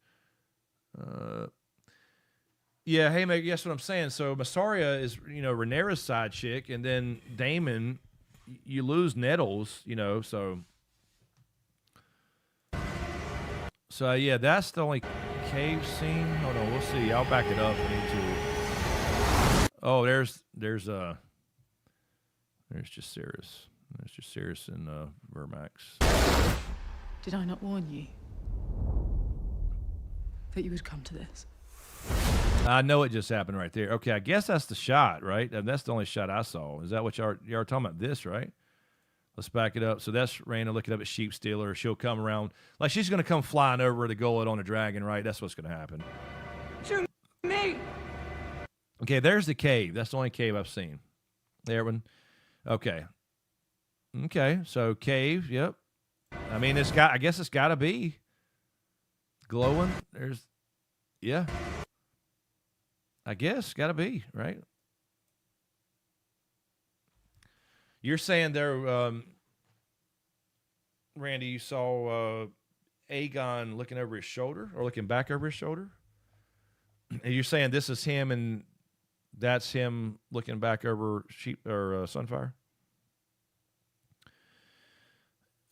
Yeah, hey, mate, guess what I'm saying? So Massaria is, you know, Rhaenyra's side chick, and then Daemon, you lose Nettles, you know, so yeah, that's the only cave scene. Hold on, we'll see. I'll back it up. I need to. Oh, there's Jacaerys. There's Jacaerys and Vermax.
Did I not warn you that you would come to this?
I know it just happened right there. Okay, I guess that's the shot, right? And that's the only shot I saw. Is that what y'all are talking about? This, right? Let's back it up. So that's Rhaena looking up at Sheep Stealer. She'll come around. Like, she's going to come flying over the Gullet on a dragon, right? That's what's going to happen.
To me.
Okay, there's the cave. That's the only cave I've seen. There one. Okay. Okay, so cave, yep. I mean, I guess it's got to be glowing. Yeah. I guess, got to be, right? You're saying there, Randy, you saw Aegon looking over his shoulder or looking back over his shoulder? And you're saying this is him and that's him looking back over Sunfire?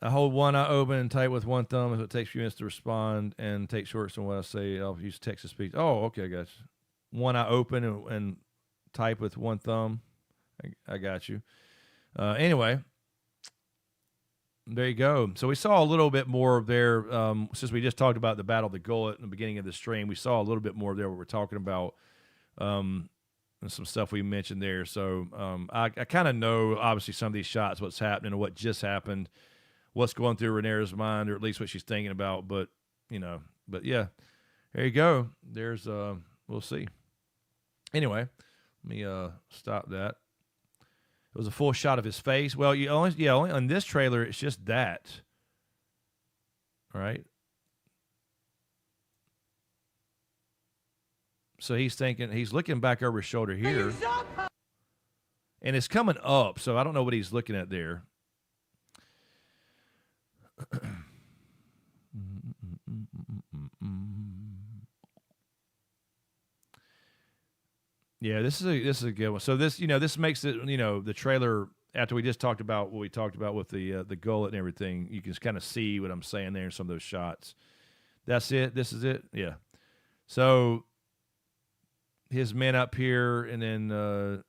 I hold one eye open and tight with one thumb. If it takes a few minutes to respond and take shorts on what I say, I'll use text to speech. Oh, okay, guys. One eye open and type with one thumb. I got you. Anyway, there you go. So we saw a little bit more of there, since we just talked about the Battle of the Gullet in the beginning of the stream. We saw a little bit more of there what we're talking about, and some stuff we mentioned there. So I kind of know, obviously, some of these shots, what's happening, or what just happened, what's going through Rhaenyra's mind, or at least what she's thinking about. But, but yeah, there you go. There's, we'll see. Anyway, let me stop that. It was a full shot of his face. Well, only on this trailer, it's just that. All right. So he's looking back over his shoulder here. And it's coming up, so I don't know what he's looking at there. Yeah, this is a good one. So this makes it, the trailer, after we just talked about what we talked about with the Gullet and everything, you can kind of see what I'm saying there in some of those shots. That's it. This is it. Yeah. So his men up here, and then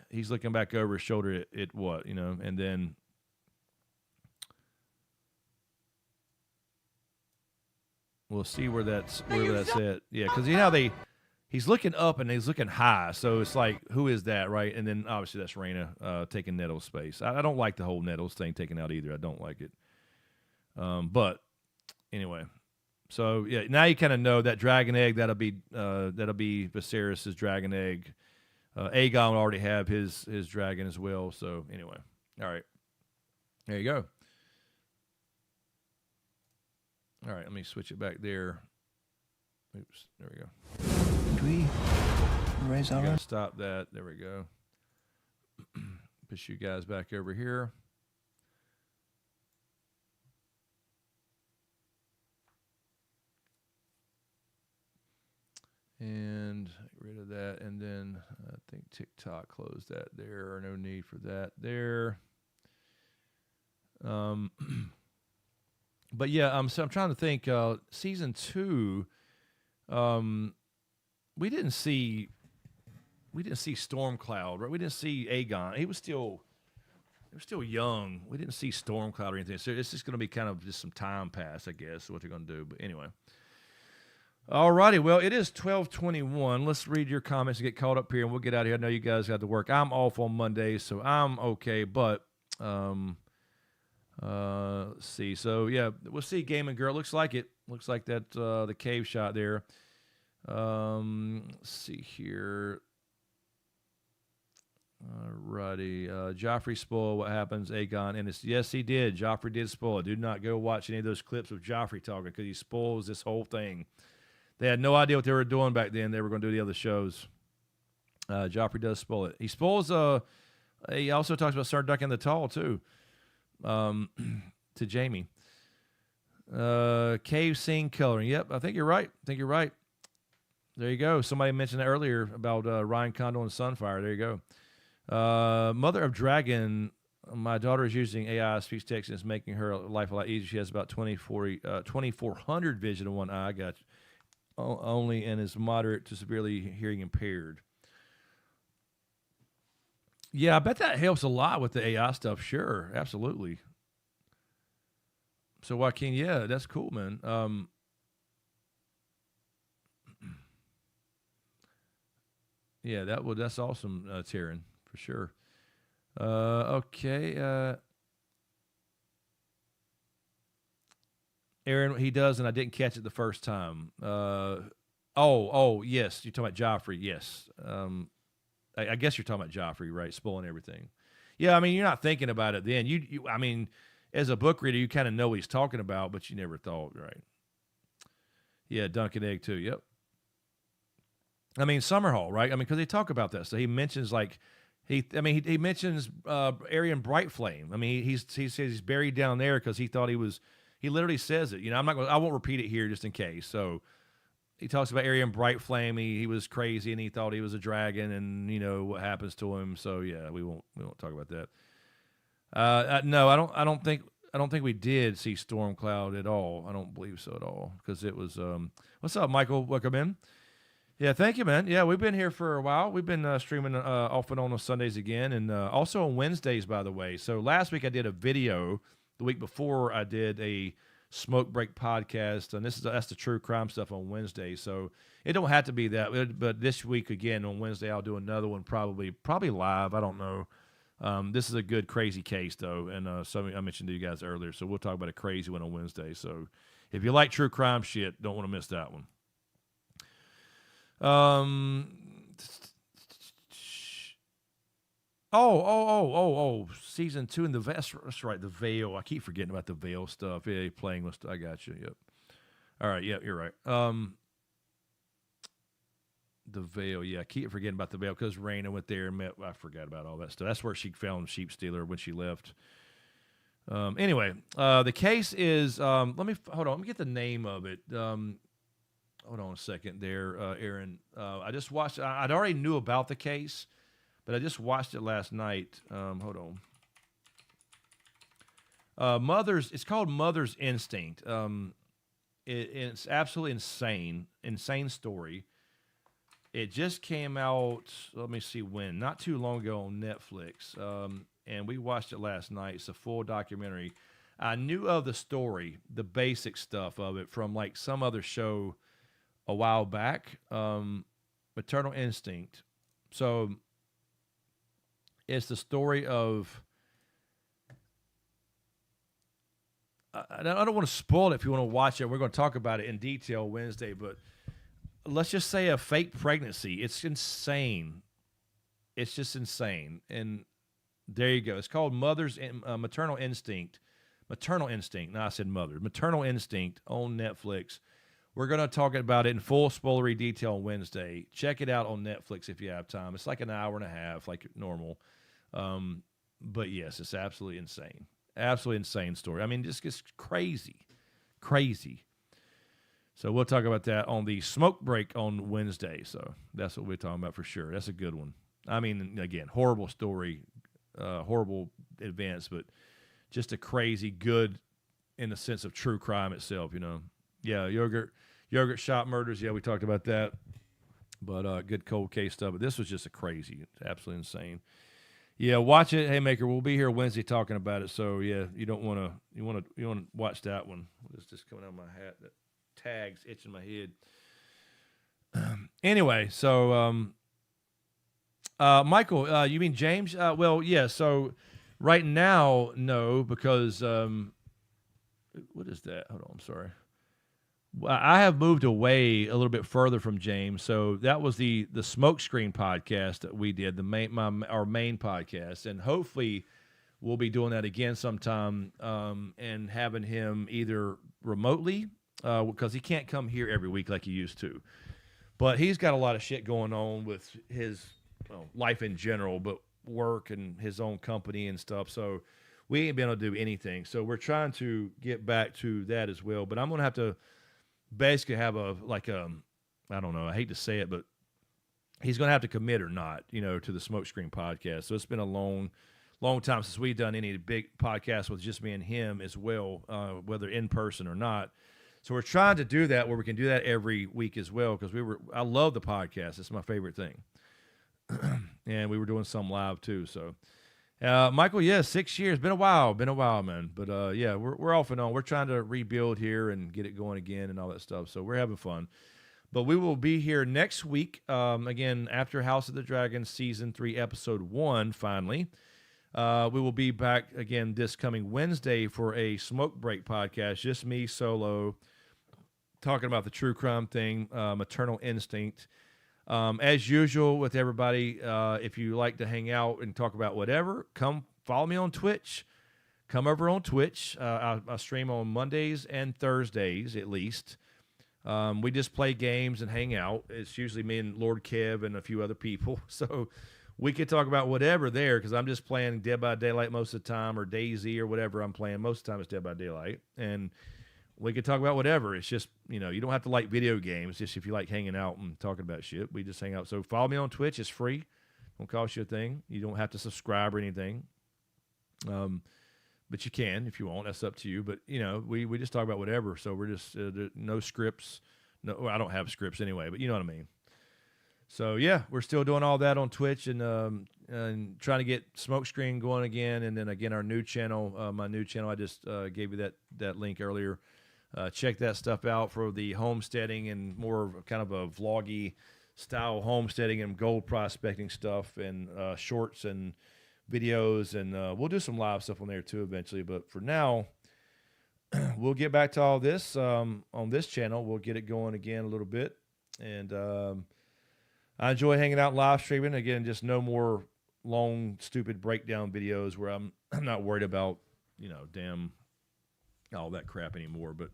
he's looking back over his shoulder at what, and then we'll see where that's at. Yeah, because he's looking up and he's looking high, so it's like, who is that, right? And then obviously that's Rhaena taking Nettles' space. I don't like the whole Nettles thing taken out either. I don't like it. But anyway, so yeah, now you kind of know that dragon egg that'll be Viserys' dragon egg. Aegon will already have his dragon as well. So anyway, all right, there you go. All right, let me switch it back there. Oops, there we go.
we raise our
Gotta
own?
stop that. There we go. Push you guys back over here. And get rid of that. And then I think TikTok closed that there. No need for that there. But yeah, so I'm trying to think. Season 2, we didn't see Stormcloud, right? We didn't see Aegon. They were still young. We didn't see Stormcloud or anything. So it's just going to be kind of just some time pass, I guess, what they're going to do. But anyway. All righty. Well, it is 12:21. Let's read your comments and get caught up here, and we'll get out of here. I know you guys got to work. I'm off on Monday, so I'm okay. But let's see. So yeah, we'll see. Gaming Girl. Looks like it. Looks like that the cave shot there. Let's see here. Alrighty. Joffrey spoiled what happens, Aegon, and it's yes, he did. Joffrey did spoil it. Do not go watch any of those clips of Joffrey talking because he spoils this whole thing. They had no idea what they were doing back then. They were going to do the other shows. Joffrey does spoil it. He spoils. He also talks about Sir Duncan the Tall too. To Jamie. Cave scene coloring. Yep, I think you're right. There you go. Somebody mentioned that earlier about Ryan Condal and Sunfire. There you go. Mother of Dragon. My daughter is using AI speech text and it's making her life a lot easier. She has about 2400 vision in one eye. I got you. Only and is moderate to severely hearing impaired. Yeah, I bet that helps a lot with the AI stuff. Sure, absolutely. So Joaquin, yeah, that's cool, man. Yeah, that's awesome, Taryn, for sure. Okay. Aaron, he does, and I didn't catch it the first time. Oh, yes, you're talking about Joffrey, yes. I guess you're talking about Joffrey, right? Spoiling everything. Yeah, I mean, you're not thinking about it then. I mean, as a book reader, you kind of know what he's talking about, but you never thought, right? Yeah, Duncan Egg too. Yep. I mean, Summerhall, right? I mean, because they talk about that. So he mentions he mentions Aryan Brightflame. I mean, he says he's buried down there because he thought he was. He literally says it. You know, I won't repeat it here just in case. So he talks about Aryan Brightflame. He was crazy and he thought he was a dragon, and you know what happens to him. So yeah, we won't talk about that. No, I don't think we did see Stormcloud at all. I don't believe so at all because it was. What's up, Michael? Welcome in. Yeah, thank you, man. Yeah, we've been here for a while. We've been streaming off and on Sundays again, and also on Wednesdays, by the way. So last week I did a video. The week before I did a Smoke Break podcast, and that's the true crime stuff on Wednesday. So it don't have to be that, but this week again on Wednesday I'll do another one probably live. I don't know. This is a good crazy case though, and something I mentioned to you guys earlier. So we'll talk about a crazy one on Wednesday. So if you like true crime shit, don't want to miss that one. Oh, season 2 in the Vest. That's right, the Veil. I keep forgetting about the Veil stuff. Yeah, playing with. I got you. Yep. All right. Yep, you're right. The Veil. Yeah, I keep forgetting about the Veil because Raina went there and met. I forgot about all that stuff. That's where she found Sheep Stealer when she left. Anyway, the case is. Let me hold on. Let me get the name of it. Hold on a second there, Aaron. I just watched. I'd already knew about the case. But I just watched it last night. Hold on. It's called Mother's Instinct. It's absolutely insane story. It just came out, let me see when, not too long ago on Netflix. And we watched it last night. It's a full documentary. I knew of the story, the basic stuff of it from like some other show a while back. Maternal Instinct. So it's the story of, I don't want to spoil it if you want to watch it. We're going to talk about it in detail Wednesday, but let's just say a fake pregnancy. It's insane. It's just insane. And there you go. It's called Maternal Instinct. Maternal Instinct. No, I said mother. Maternal Instinct on Netflix. We're going to talk about it in full spoilery detail on Wednesday. Check it out on Netflix if you have time. It's like an hour and a half, like normal. But yes, it's absolutely insane. Absolutely insane story. I mean, just crazy. Crazy. So we'll talk about that on the smoke break on Wednesday. So that's what we're talking about for sure. That's a good one. I mean, again, horrible story, horrible events, but just a crazy good in the sense of true crime itself, you know. Yeah, yogurt shop murders. Yeah, we talked about that. But good cold case stuff. But this was just a crazy, absolutely insane. Yeah, watch it, Haymaker. We'll be here Wednesday talking about it. So yeah, you want to watch that one. It's just coming out of my hat. That tag's itching my head. Anyway, so Michael, you mean James? Well, yeah. So right now, no, because what is that? Hold on, I'm sorry. I have moved away a little bit further from James, so that was the SmokeScreen podcast that we did, our main podcast, and hopefully we'll be doing that again sometime, and having him either remotely because he can't come here every week like he used to, but he's got a lot of shit going on with his life in general, but work and his own company and stuff, so we ain't been able to do anything. So we're trying to get back to that as well, but I'm gonna have to basically have I don't know, I hate to say it, but he's going to have to commit or not, you know, to the SmokeScreen podcast. So it's been a long time since we've done any big podcasts with just me and him as well, whether in person or not. So we're trying to do that where we can do that every week as well, because I love the podcast. It's my favorite thing. And we were doing some live too. So Michael, yeah, 6 years, been a while, man. But yeah, we're off and on. We're trying to rebuild here and get it going again and all that stuff. So we're having fun. But we will be here next week, again, after House of the Dragon Season 3, Episode 1, finally. We will be back again this coming Wednesday for a Smoke Break podcast, just me solo, talking about the true crime thing, Maternal Instinct. As usual with everybody, if you like to hang out and talk about whatever, come follow me on Twitch. Come over on Twitch. I stream on Mondays and Thursdays at least. We just play games and hang out. It's usually me and Lord Kev and a few other people. So we could talk about whatever there, because I'm just playing Dead by Daylight most of the time, or DayZ or whatever I'm playing. Most of the time it's Dead by Daylight. And we could talk about whatever. It's just, you know, you don't have to like video games. Just if you like hanging out and talking about shit, we just hang out. So follow me on Twitch. It's free. Don't cost you a thing. You don't have to subscribe or anything. But you can if you want. That's up to you. But, you know, we just talk about whatever. So we're just no scripts. No, well, I don't have scripts anyway, but you know what I mean. So, yeah, we're still doing all that on Twitch and trying to get SmokeScreen going again. And then, again, our new channel, my new channel, I just gave you that link earlier. Check that stuff out for the homesteading and more of kind of a vloggy style homesteading and gold prospecting stuff, and shorts and videos. And we'll do some live stuff on there too eventually. But for now, we'll get back to all this on this channel. We'll get it going again a little bit. And I enjoy hanging out live streaming. Again, just no more long, stupid breakdown videos where I'm not worried about, you know, damn all that crap anymore. But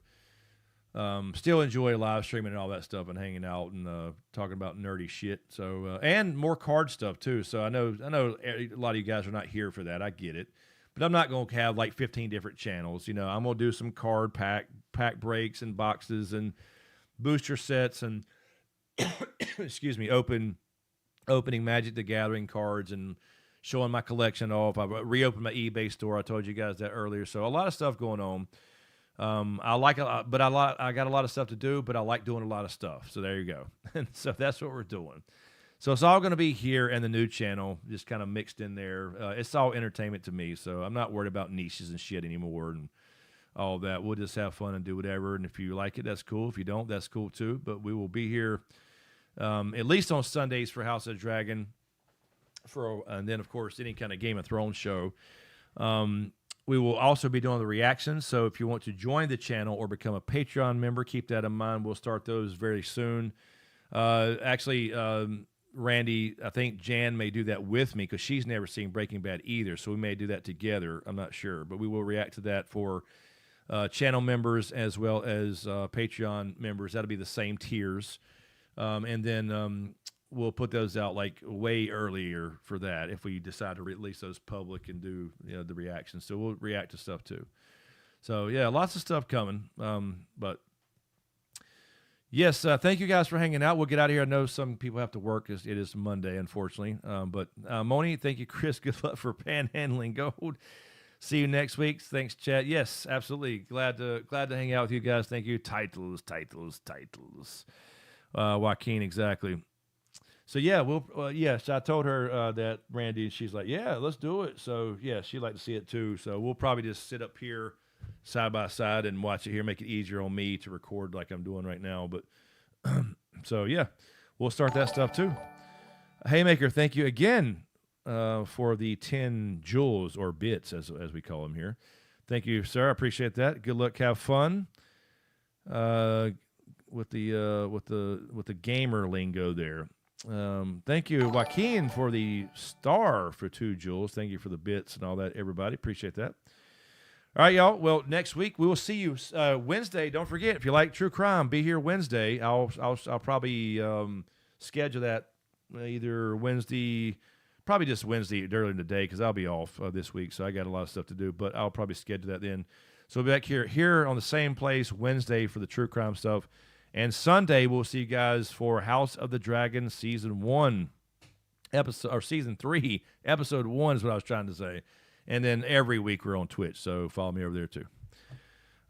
still enjoy live streaming and all that stuff and hanging out and talking about nerdy shit. So and more card stuff too. So I know a lot of you guys are not here for that. I get it. But I'm not going to have like 15 different channels. You know, I'm going to do some card pack breaks and boxes and booster sets and excuse me, opening Magic the Gathering cards and showing my collection off. I reopened my eBay store. I told you guys that earlier. So a lot of stuff going on. I like a lot, but I got a lot of stuff to do, but I like doing a lot of stuff. So there you go. And so that's what we're doing. So it's all going to be here in the new channel, just kind of mixed in there. It's all entertainment to me, so I'm not worried about niches and shit anymore and all that. We'll just have fun and do whatever, and if you like it, that's cool. If you don't, that's cool too. But we will be here at least on Sundays for House of the Dragon, and then, of course, any kind of Game of Thrones show. We will also be doing the reactions, so if you want to join the channel or become a Patreon member, keep that in mind. We'll start those very soon. Actually, Randy, I think Jan may do that with me because she's never seen Breaking Bad either, so we may do that together. I'm not sure, but we will react to that for channel members as well as Patreon members. That'll be the same tiers. And then we'll put those out like way earlier for that if we decide to release those public and do the reactions. So we'll react to stuff too. So yeah, lots of stuff coming. But yes, thank you guys for hanging out. We'll get out of here. I know some people have to work. It is Monday, unfortunately. But Moni, thank you, Chris. Good luck for panhandling gold. See you next week. Thanks, Chad. Yes, absolutely. Glad to hang out with you guys. Thank you. Titles. Joaquin, exactly. So yeah, yes, I told her that, Randy, and she's like, yeah, let's do it. So yeah, she'd like to see it too. So we'll probably just sit up here side by side and watch it here, make it easier on me to record like I'm doing right now. But so yeah, we'll start that stuff too. Haymaker, thank you again for the 10 joules or bits as we call them here. Thank you, sir. I appreciate that. Good luck. Have fun with the gamer lingo there. Thank you, Joaquin, for the star for 2 joules. Thank you for the bits and all that, everybody. Appreciate that. All right, y'all. Well, next week we will see you Wednesday. Don't forget, if you like true crime, be here Wednesday. I'll probably schedule that either Wednesday, probably just Wednesday early in the day because I'll be off this week, so I got a lot of stuff to do. But I'll probably schedule that then. So we'll be back here on the same place Wednesday for the true crime stuff, and Sunday we'll see you guys for House of the Dragon season 1 episode, or season 3 episode 1 is what I was trying to say. And then every week we're on Twitch, so follow me over there too.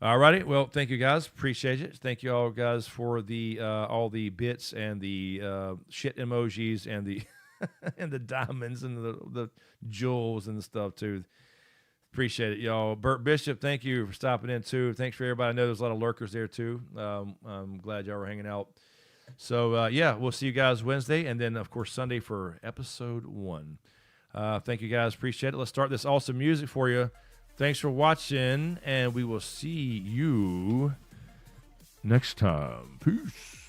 All righty. Well, thank you guys. Appreciate it. Thank you all guys for the all the bits and the shit emojis and the and the diamonds and the jewels and the stuff too. Appreciate it, y'all. Burt Bishop, thank you for stopping in too. Thanks for everybody. I know there's a lot of lurkers there too. I'm glad y'all were hanging out. So yeah, we'll see you guys Wednesday, and then of course Sunday for episode 1. Thank you guys. Appreciate it. Let's start this awesome music for you. Thanks for watching, and we will see you next time. Peace.